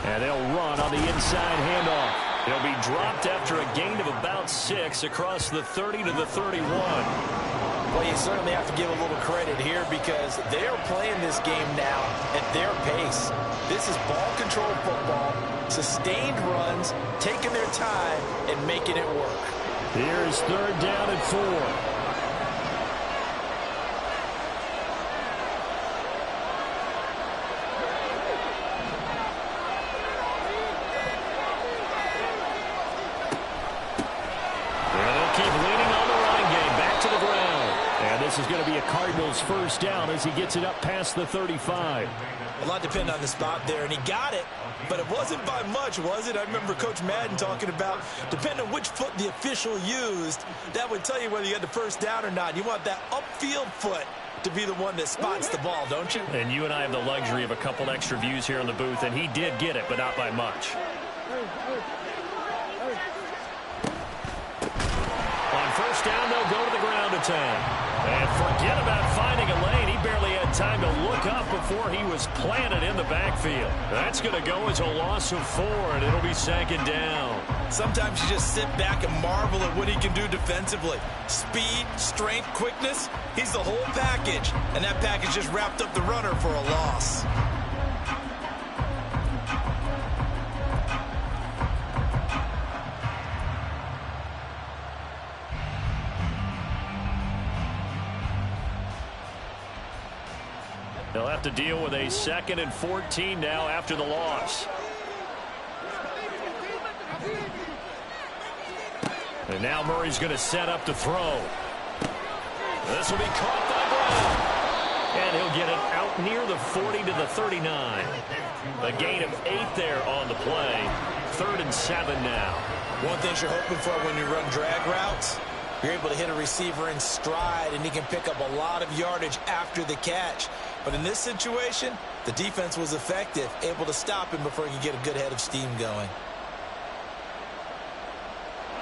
And they'll run on the inside handoff. He'll be dropped after a gain of about 6 across the 30 to the 31. Well, you certainly have to give a little credit here because they are playing this game now at their pace. This is ball control football, sustained runs, taking their time, and making it work. Here's 3rd down and 4. This is going to be a Cardinals 1st down as he gets it up past the 35. A lot depended on the spot there, and he got it, but it wasn't by much, was it? I remember Coach Madden talking about, depending on which foot the official used, that would tell you whether you had the 1st down or not. You want that upfield foot to be the one that spots the ball, don't you? And you and I have the luxury of a couple extra views here in the booth, and he did get it, but not by much. On 1st down, they'll go to the ground attack. And forget about finding a lane. He barely had time to look up before he was planted in the backfield. That's going to go as a loss of 4, and it'll be 2nd down. Sometimes you just sit back and marvel at what he can do defensively. Speed, strength, quickness, he's the whole package. And that package just wrapped up the runner for a loss. They'll have to deal with a 2nd and 14 now after the loss. And now Murray's going to set up to throw. This will be caught by Brown. And he'll get it out near the 40 to the 39. A gain of 8 there on the play. 3rd and 7 now. One thing you're hoping for when you run drag routes, you're able to hit a receiver in stride, and he can pick up a lot of yardage after the catch. But in this situation, the defense was effective, able to stop him before he could get a good head of steam going.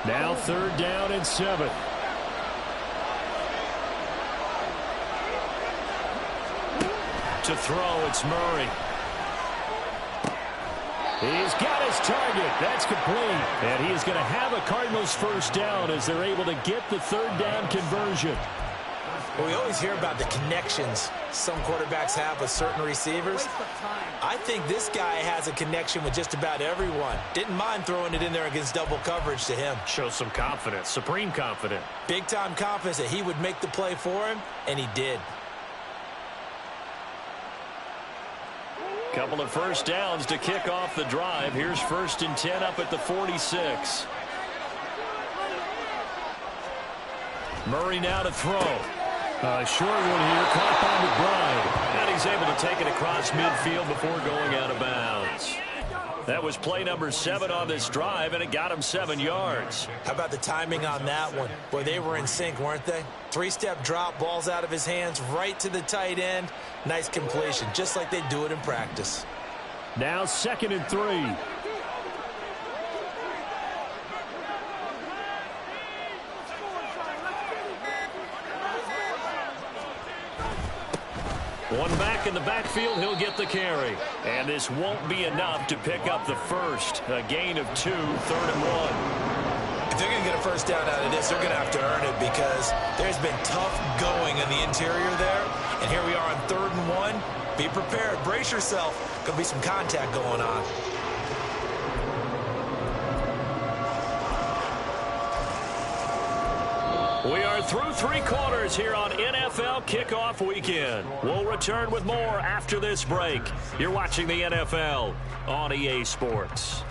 Now 3rd down and 7. To throw, it's Murray. He's got his target. That's complete. And he is going to have a Cardinals 1st down as they're able to get the 3rd down conversion. Well, we always hear about the connections some quarterbacks have with certain receivers. I think this guy has a connection with just about everyone. Didn't mind throwing it in there against double coverage to him. Shows some confidence, supreme confidence. Big-time confidence that he would make the play for him, and he did. Couple of 1st downs to kick off the drive. Here's 1st and 10 up at the 46. Murray now to throw. Short one here, caught by McBride. And he's able to take it across midfield before going out of bounds. That was play number 7 on this drive, and it got him 7 yards. How about the timing on that one? Boy, they were in sync, weren't they? 3-step drop, balls out of his hands, right to the tight end. Nice completion, just like they do it in practice. Now 2nd and 3. One back in the backfield, he'll get the carry. And this won't be enough to pick up the 1st. A gain of 2, 3rd and 1. If they're going to get a 1st down out of this, they're going to have to earn it because there's been tough going in the interior there. And here we are on 3rd and 1. Be prepared. Brace yourself. Going to be some contact going on. We are through 3 quarters here on NFL Kickoff Weekend. We'll return with more after this break. You're watching the NFL on EA Sports.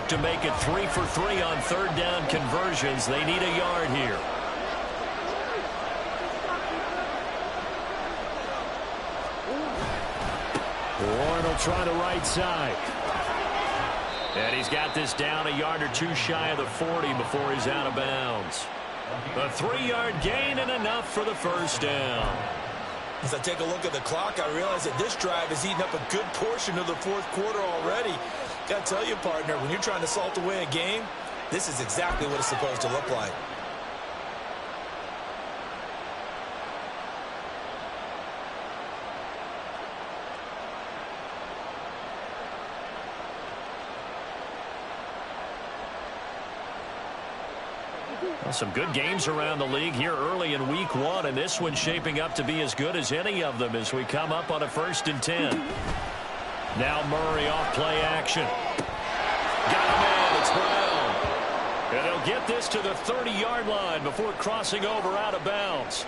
To make it 3 for 3 on 3rd down conversions. They need a yard here. Warren will try the right side. And he's got this down a yard or 2 shy of the 40 before he's out of bounds. A 3-yard gain and enough for the first down. As I take a look at the clock, I realize that this drive has eaten up a good portion of the fourth quarter already. Got to tell you, partner, when you're trying to salt away a game, this is exactly what it's supposed to look like. Well, some good games around the league here early in week 1, and this one's shaping up to be as good as any of them as we come up on a 1st and 10. Now Murray off play action. Got him in. It's Brown. And he'll get this to the 30-yard line before crossing over out of bounds.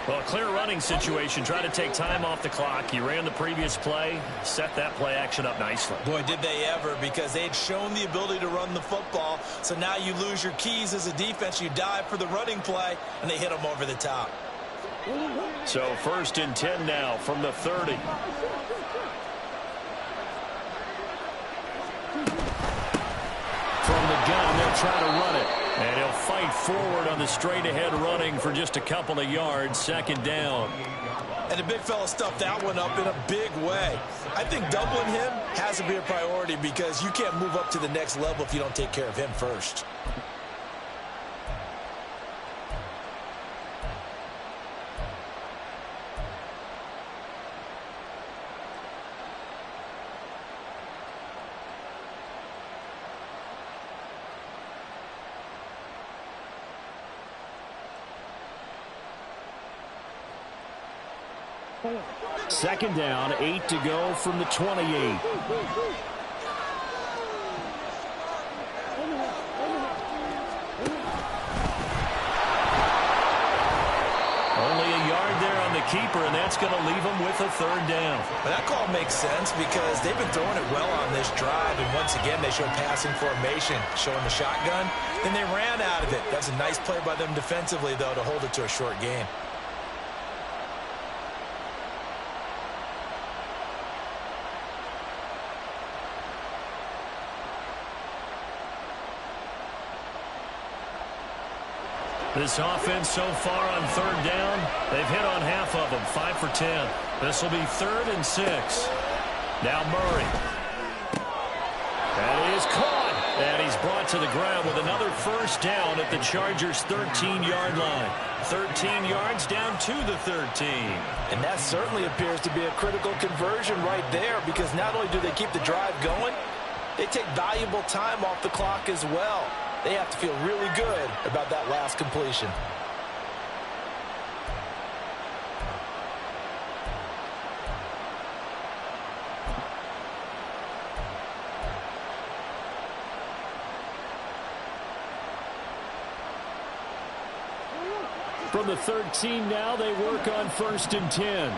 Well, a clear running situation. Try to take time off the clock. He ran the previous play, set that play action up nicely. Boy, did they ever, because they'd shown the ability to run the football. So now you lose your keys as a defense. You dive for the running play, and they hit them over the top. So 1st and 10 now from the 30. From the gun, they'll try to run it. And he'll fight forward on the straight-ahead running for just a couple of yards. 2nd down. And the big fella stuffed that one up in a big way. I think doubling him has to be a priority because you can't move up to the next level if you don't take care of him first. Second down, 8 to go from the 28. Only a yard there on the keeper, and that's going to leave him with a 3rd down. But that call makes sense because they've been throwing it well on this drive, and once again they show passing formation, showing the shotgun. Then they ran out of it. That's a nice play by them defensively, though, to hold it to a short gain. This offense so far on 3rd down, they've hit on half of them, 5 for 10. This will be 3rd and 6. Now Murray. That is caught. And he's brought to the ground with another first down at the Chargers' 13-yard line. 13 yards down to the 13. And that certainly appears to be a critical conversion right there because not only do they keep the drive going, they take valuable time off the clock as well. They have to feel really good about that last completion. From the 13 now, they work on 1st and 10.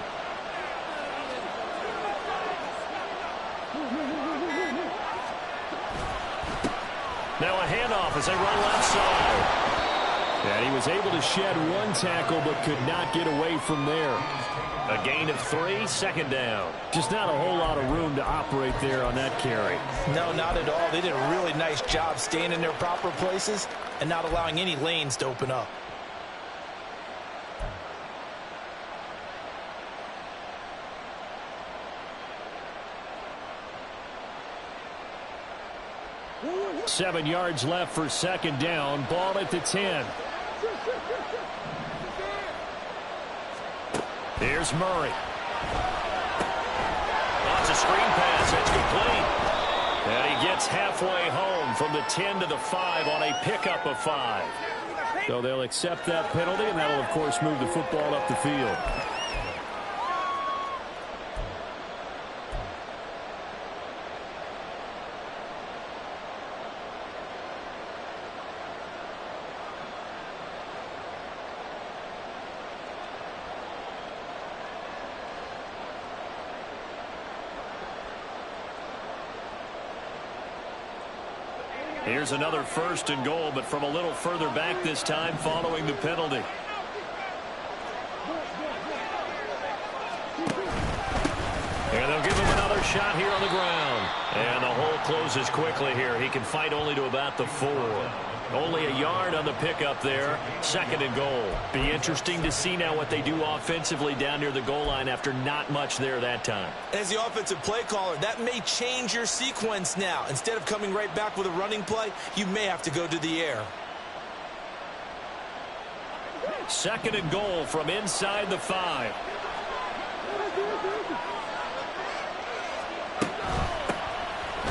Now a handoff as they run left side. And he was able to shed one tackle but could not get away from there. A gain of 3, 2nd down. Just not a whole lot of room to operate there on that carry. No, not at all. They did a really nice job staying in their proper places and not allowing any lanes to open up. Seven yards left for 2nd down. Ball at the 10. Here's Murray. Lots of screen pass. It's complete. And he gets halfway home from the 10 to the 5 on a pickup of 5. So they'll accept that penalty, and that'll, of course, move the football up the field. Here's another 1st and goal, but from a little further back this time following the penalty. And they'll give him another shot here on the ground. And the hole closes quickly here. He can fight only to about the 4. Only a yard on the pickup there. 2nd and goal. Be interesting to see now what they do offensively down near the goal line after not much there that time. As the offensive play caller, that may change your sequence now. Instead of coming right back with a running play, you may have to go to the air. 2nd and goal from inside the 5.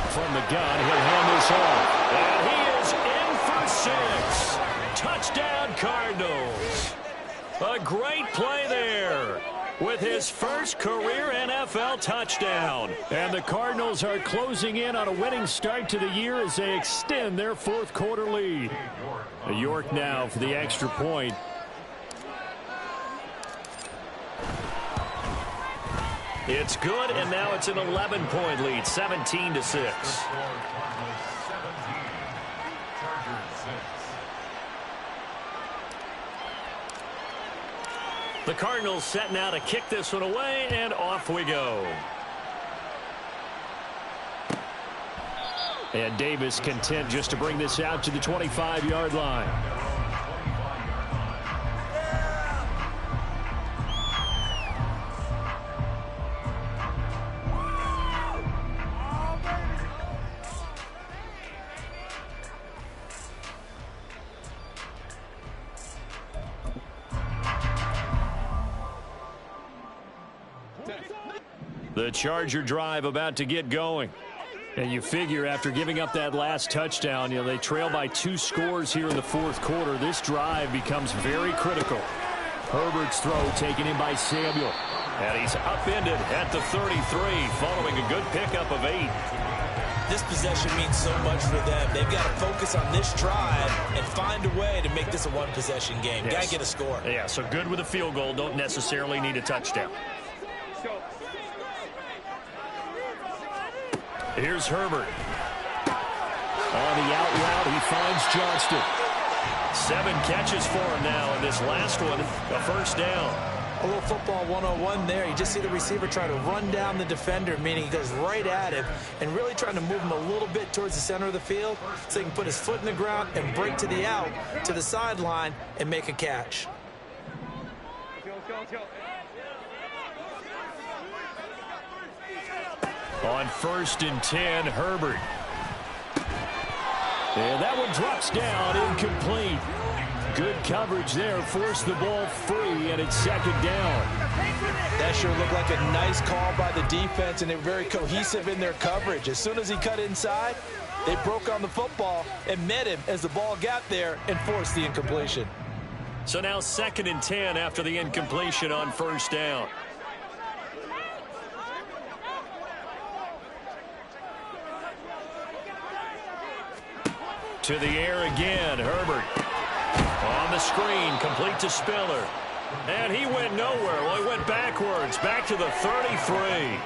From the gun, he'll hand this off. And he is in for 6. Touchdown, Cardinals. A great play there with his first career NFL touchdown. And the Cardinals are closing in on a winning start to the year as they extend their 4th quarter lead. York now for the extra point. It's good, and now it's an 11-point lead, 17-6. The Cardinals set now to kick this one away, and off we go. And Davis content just to bring this out to the 25-yard line. The Charger drive about to get going. And you figure after giving up that last touchdown, they trail by 2 scores here in the 4th quarter. This drive becomes very critical. Herbert's throw taken in by Samuel. And he's upended at the 33 following a good pickup of 8. This possession means so much for them. They've got to focus on this drive and find a way to make this a one-possession game. Yes. Got to get a score. Yeah, so good with a field goal. Don't necessarily need a touchdown. Here's Herbert. On the out route, he finds Johnston. 7 catches for him now, and this last one, a first down. A little football 101 there. You just see the receiver try to run down the defender, meaning he goes right at him and really trying to move him a little bit towards the center of the field so he can put his foot in the ground and break to the out, to the sideline, and make a catch. On 1st and 10, Herbert. And that one drops down, incomplete. Good coverage there, forced the ball free, and it's 2nd down. That sure looked like a nice call by the defense, and they were very cohesive in their coverage. As soon as he cut inside, they broke on the football and met him as the ball got there and forced the incompletion. So now 2nd and 10 after the incompletion on 1st down. To the air again, Herbert. On the screen, complete to Spiller. And he went nowhere. Well, he went backwards, back to the 33.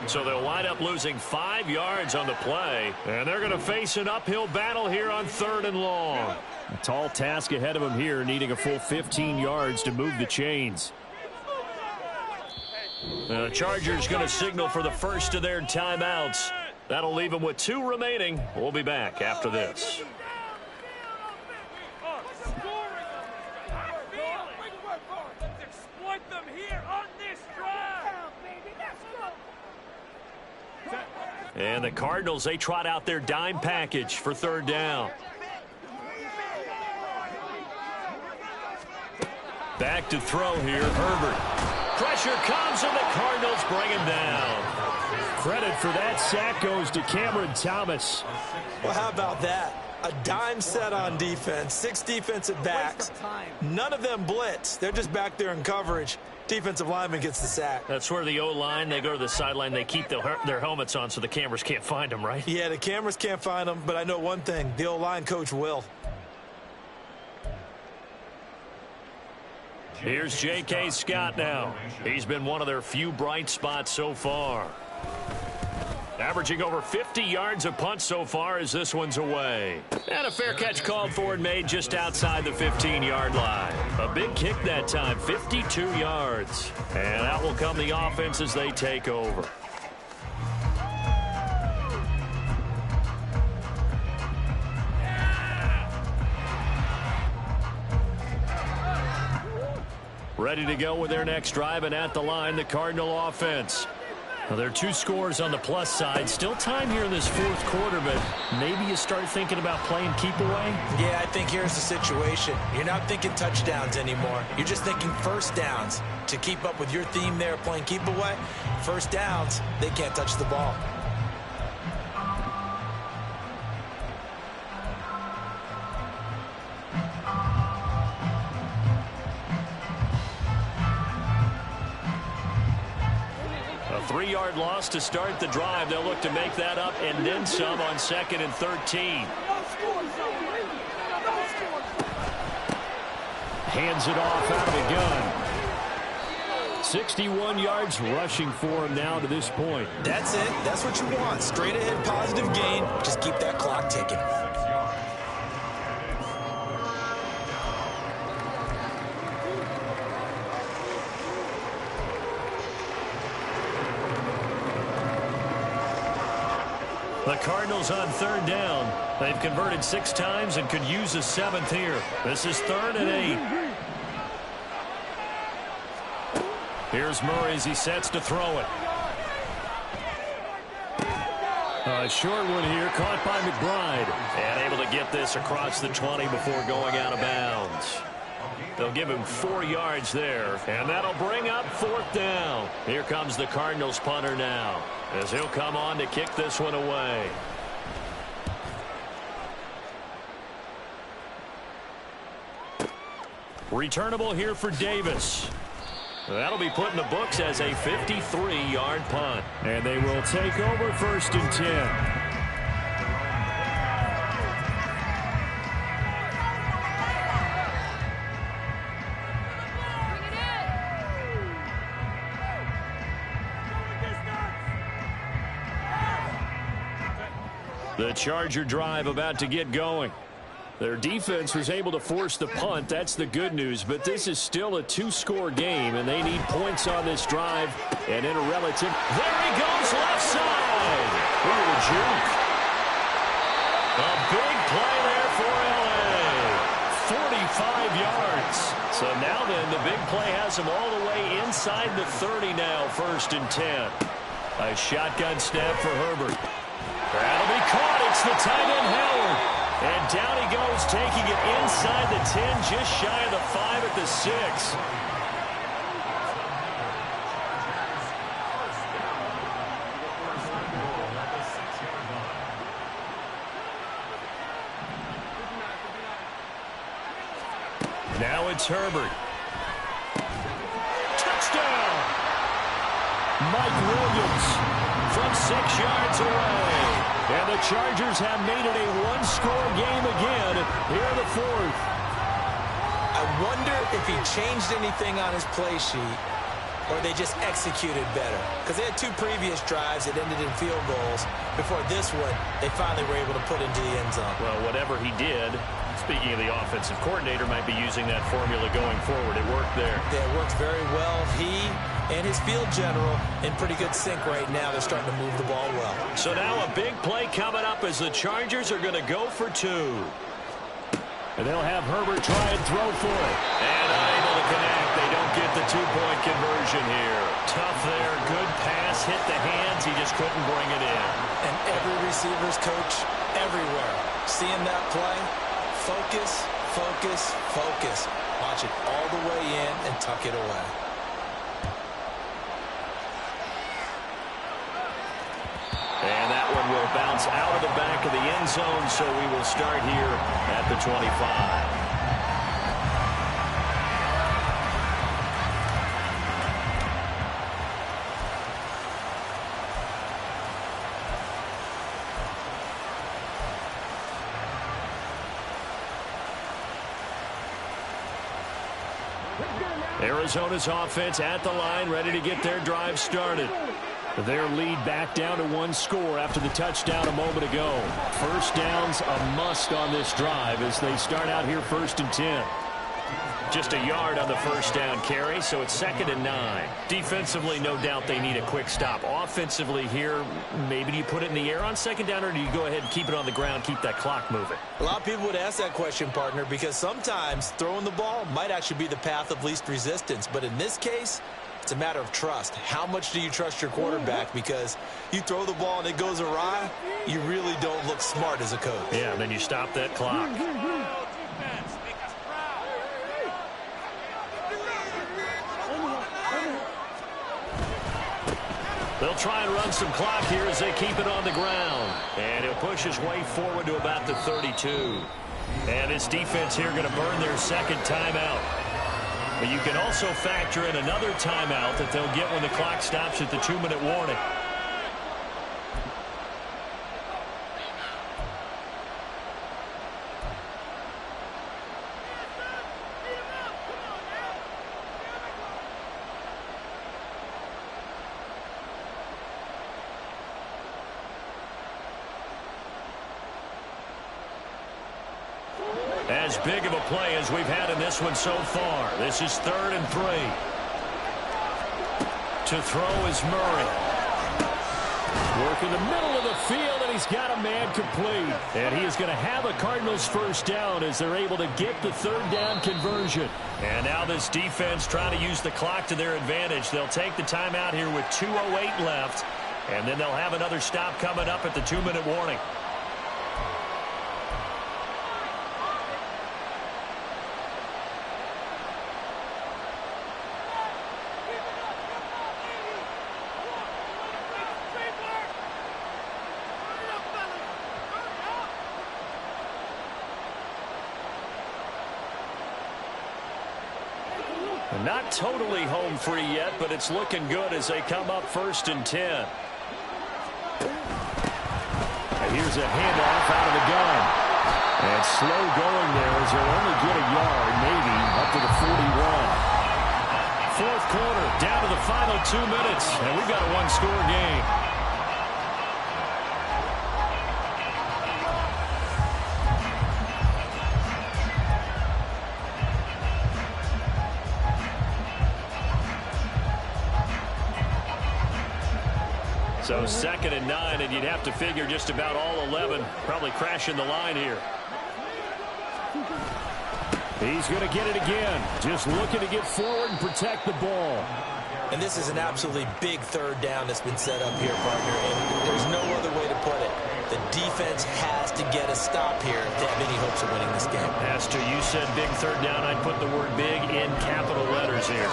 So they'll wind up losing 5 yards on the play. And they're going to face an uphill battle here on 3rd and long. A tall task ahead of them here, needing a full 15 yards to move the chains. The Chargers going to signal for the first of their timeouts. That'll leave them with 2 remaining. We'll be back after this. And the Cardinals, they trot out their dime package for 3rd down. Back to throw here, Herbert. Pressure comes, and the Cardinals bring him down. Credit for that sack goes to Cameron Thomas. Well, how about that? A dime set on defense, 6 defensive backs. None of them blitz. They're just back there in coverage. Defensive lineman gets the sack. That's where the O-line, they go to the sideline, they keep their helmets on so the cameras can't find them, right? Yeah, the cameras can't find them, but I know one thing. The O-line coach will. Here's J.K. Scott now. He's been one of their few bright spots so far. Averaging over 50 yards a punt so far as this one's away. And a fair catch called for and made just outside the 15-yard line. A big kick that time, 52 yards. And out will come the offense as they take over. ready to go with their next drive, and at the line, the Cardinal offense. Well, there are 2 scores on the plus side. Still time here in this fourth quarter, but maybe you start thinking about playing keep away? Yeah, I think here's the situation. You're not thinking touchdowns anymore. You're just thinking first downs. To keep up with your theme there, playing keep away, first downs, they can't touch the ball. A 3-yard loss to start the drive. They'll look to make that up and then some on 2nd and 13. Hands it off out of the gun. 61 yards rushing for him now to this point. That's it. That's what you want. Straight ahead positive gain. Just keep that clock ticking. The Cardinals on 3rd down. They've converted 6 times and could use a 7th here. This is 3rd and 8. Here's Murray as he sets to throw it. A short one here, caught by McBride. And able to get this across the 20 before going out of bounds. They'll give him 4 yards there, and that'll bring up 4th down. Here comes the Cardinals punter now, as he'll come on to kick this one away. Returnable here for Davis. That'll be put in the books as a 53-yard punt. And they will take over 1st and 10. The Charger drive about to get going. Their defense was able to force the punt. That's the good news. But this is still a 2-score game, and they need points on this drive. And in a relative... There he goes, left side. Look at the juke. A big play there for L.A. 45 yards. So now then, the big play has them all the way inside the 30 now, 1st and 10. A shotgun snap for Herbert. That'll be caught. It's the tight end, Howard. And down he goes, taking it inside the 10, just shy of the 5 at the 6. Now it's Herbert. Touchdown! Mike Williams from 6 yards away. And the Chargers have made it a 1-score game again here in the 4th. I wonder if he changed anything on his play sheet or they just executed better. Because they had 2 previous drives that ended in field goals. Before this one, they finally were able to put into the end zone. Well, whatever he did, speaking of the offensive coordinator, might be using that formula going forward. It worked there. Yeah, it worked very well. He and his field general in pretty good sync right now. They're starting to move the ball well. So now a big play coming up as the Chargers are going to go for 2. And they'll have Herbert try and throw for it. And unable to connect. They don't get the 2-point conversion here. Tough there. Good pass. Hit the hands. He just couldn't bring it in. And every receiver's coach everywhere seeing that play. Focus, focus, focus. Watch it all the way in and tuck it away. And that one will bounce out of the back of the end zone, so we will start here at the 25. Arizona's offense at the line, ready to get their drive started. Their lead back down to 1 score after the touchdown a moment ago. First down's a must on this drive as they start out here 1st and 10. Just a yard on the first down carry, so it's 2nd and 9. Defensively, no doubt they need a quick stop. Offensively here, maybe do you put it in the air on 2nd down, or do you go ahead and keep it on the ground, keep that clock moving? A lot of people would ask that question, partner, because sometimes throwing the ball might actually be the path of least resistance. But in this case, it's a matter of trust. How much do you trust your quarterback? Because you throw the ball and it goes awry, you really don't look smart as a coach. Yeah, and then you stop that clock. They'll try and run some clock here as they keep it on the ground. And he'll push his way forward to about the 32. And this defense here going to burn their 2nd timeout. But you can also factor in another timeout that they'll get when the clock stops at the 2-minute warning. As big of a play as we've had in this one so far. This is 3rd and 3. To throw is Murray. Work in the middle of the field, and he's got a man complete. And he is going to have a Cardinals first down as they're able to get the 3rd down conversion. And now this defense trying to use the clock to their advantage. They'll take the timeout here with 2:08 left. And then they'll have another stop coming up at the 2-minute warning. Not totally home free yet, but it's looking good as they come up 1st and 10. And here's a handoff out of the gun. And slow going there as they'll only get a yard, maybe, up to the 41. 4th quarter, down to the final 2 minutes, and we've got a one-score game. So 2nd and 9, and you'd have to figure just about all 11 probably crashing the line here. He's going to get it again. Just looking to get forward and protect the ball. And this is an absolutely big 3rd down that's been set up here, partner. And there's no other way to put it. The defense has to get a stop here to have any hopes of winning this game. As to you said big 3rd down, I'd put the word big in capital letters here.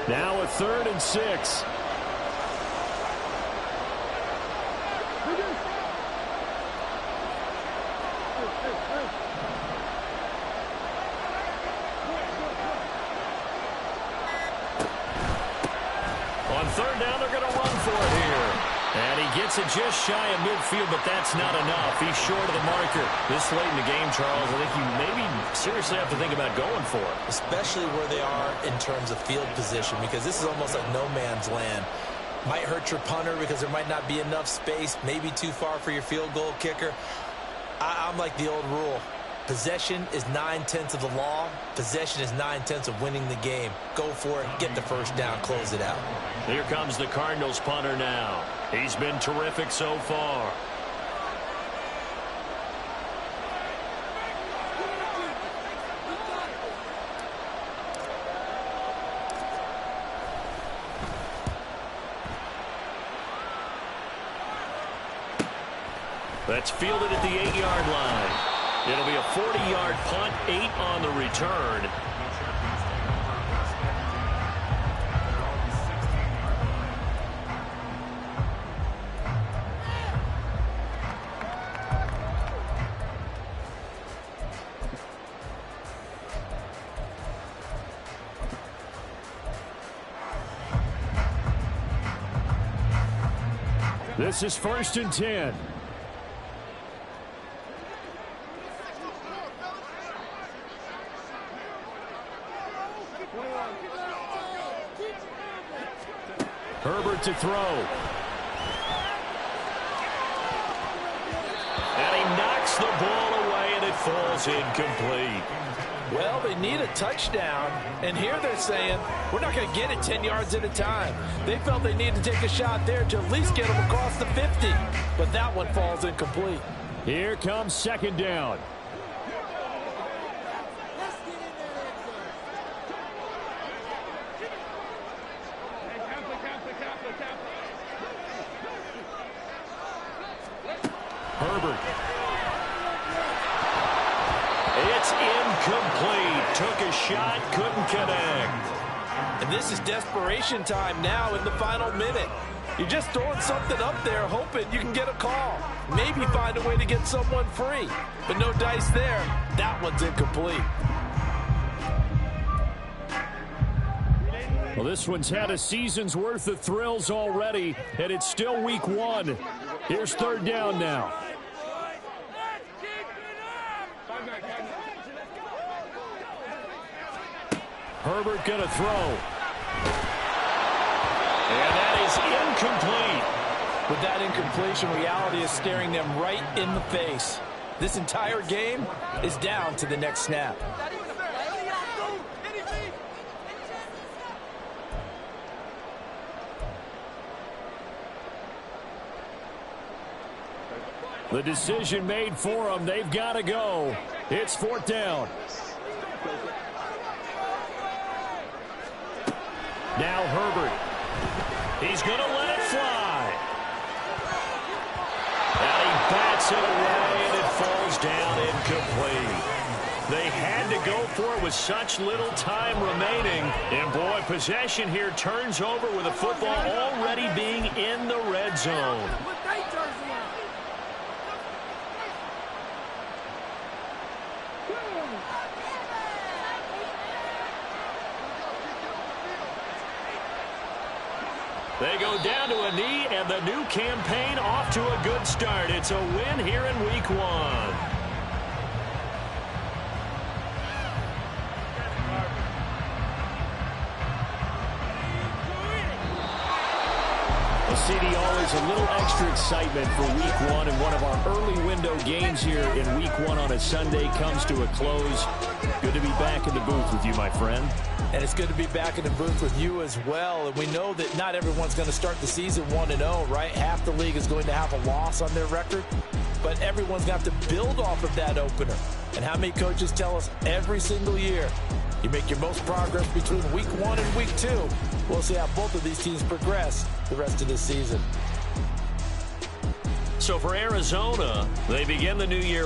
Now a 3rd and 6. On 3rd down, they're going to run for it here. And he gets it just shy of midfield, but that's not enough. He's short of the marker. This late in the game, Charles, I think you maybe seriously have to think about going for it. Especially where they are in terms of field position, because this is almost like no man's land. Might hurt your punter because there might not be enough space, maybe too far for your field goal kicker. I'm like the old rule. Possession is 9/10 of the law. Possession is 9/10 of winning the game. Go for it. Get the first down. Close it out. Here comes the Cardinals punter now. He's been terrific so far. That's fielded at the 8-yard line. It'll be a 40-yard punt, 8 on the return. This is 1st and 10. Herbert to throw. And he knocks the ball away, and it falls incomplete. Well, they need a touchdown, and here they're saying, we're not going to get it 10 yards at a time. They felt they needed to take a shot there to at least get them across the 50, but that one falls incomplete. Here comes second down. Herbert. It's incomplete. Took a shot, couldn't connect. And this is desperation time now in the final minute. You're just throwing something up there, hoping you can get a call. Maybe find a way to get someone free. But no dice there. That one's incomplete. Well, this one's had a season's worth of thrills already, and it's still week one. Here's third down now. Herbert gonna throw. And that is incomplete. With that incompletion, reality is staring them right in the face. This entire game is down to the next snap. The decision made for them. They've got to go. It's fourth down. Now Herbert. He's going to let it fly. And he bats it away, and it falls down incomplete. They had to go for it with such little time remaining. And, boy, possession here turns over with the football already being in the red zone. They go down to a knee, and the new campaign off to a good start. It's a win here in week one. Well, CD, always a little extra excitement for week one, and one of our early window games here in week one on a Sunday comes to a close. Good to be back in the booth with you, my friend. And it's good to be back in the booth with you as well. And we know that not everyone's going to start the season 1-0, right? Half the league is going to have a loss on their record. But everyone's going to have to build off of that opener. And how many coaches tell us every single year, you make your most progress between week one and week two. We'll see how both of these teams progress the rest of this season. So for Arizona, they begin the new year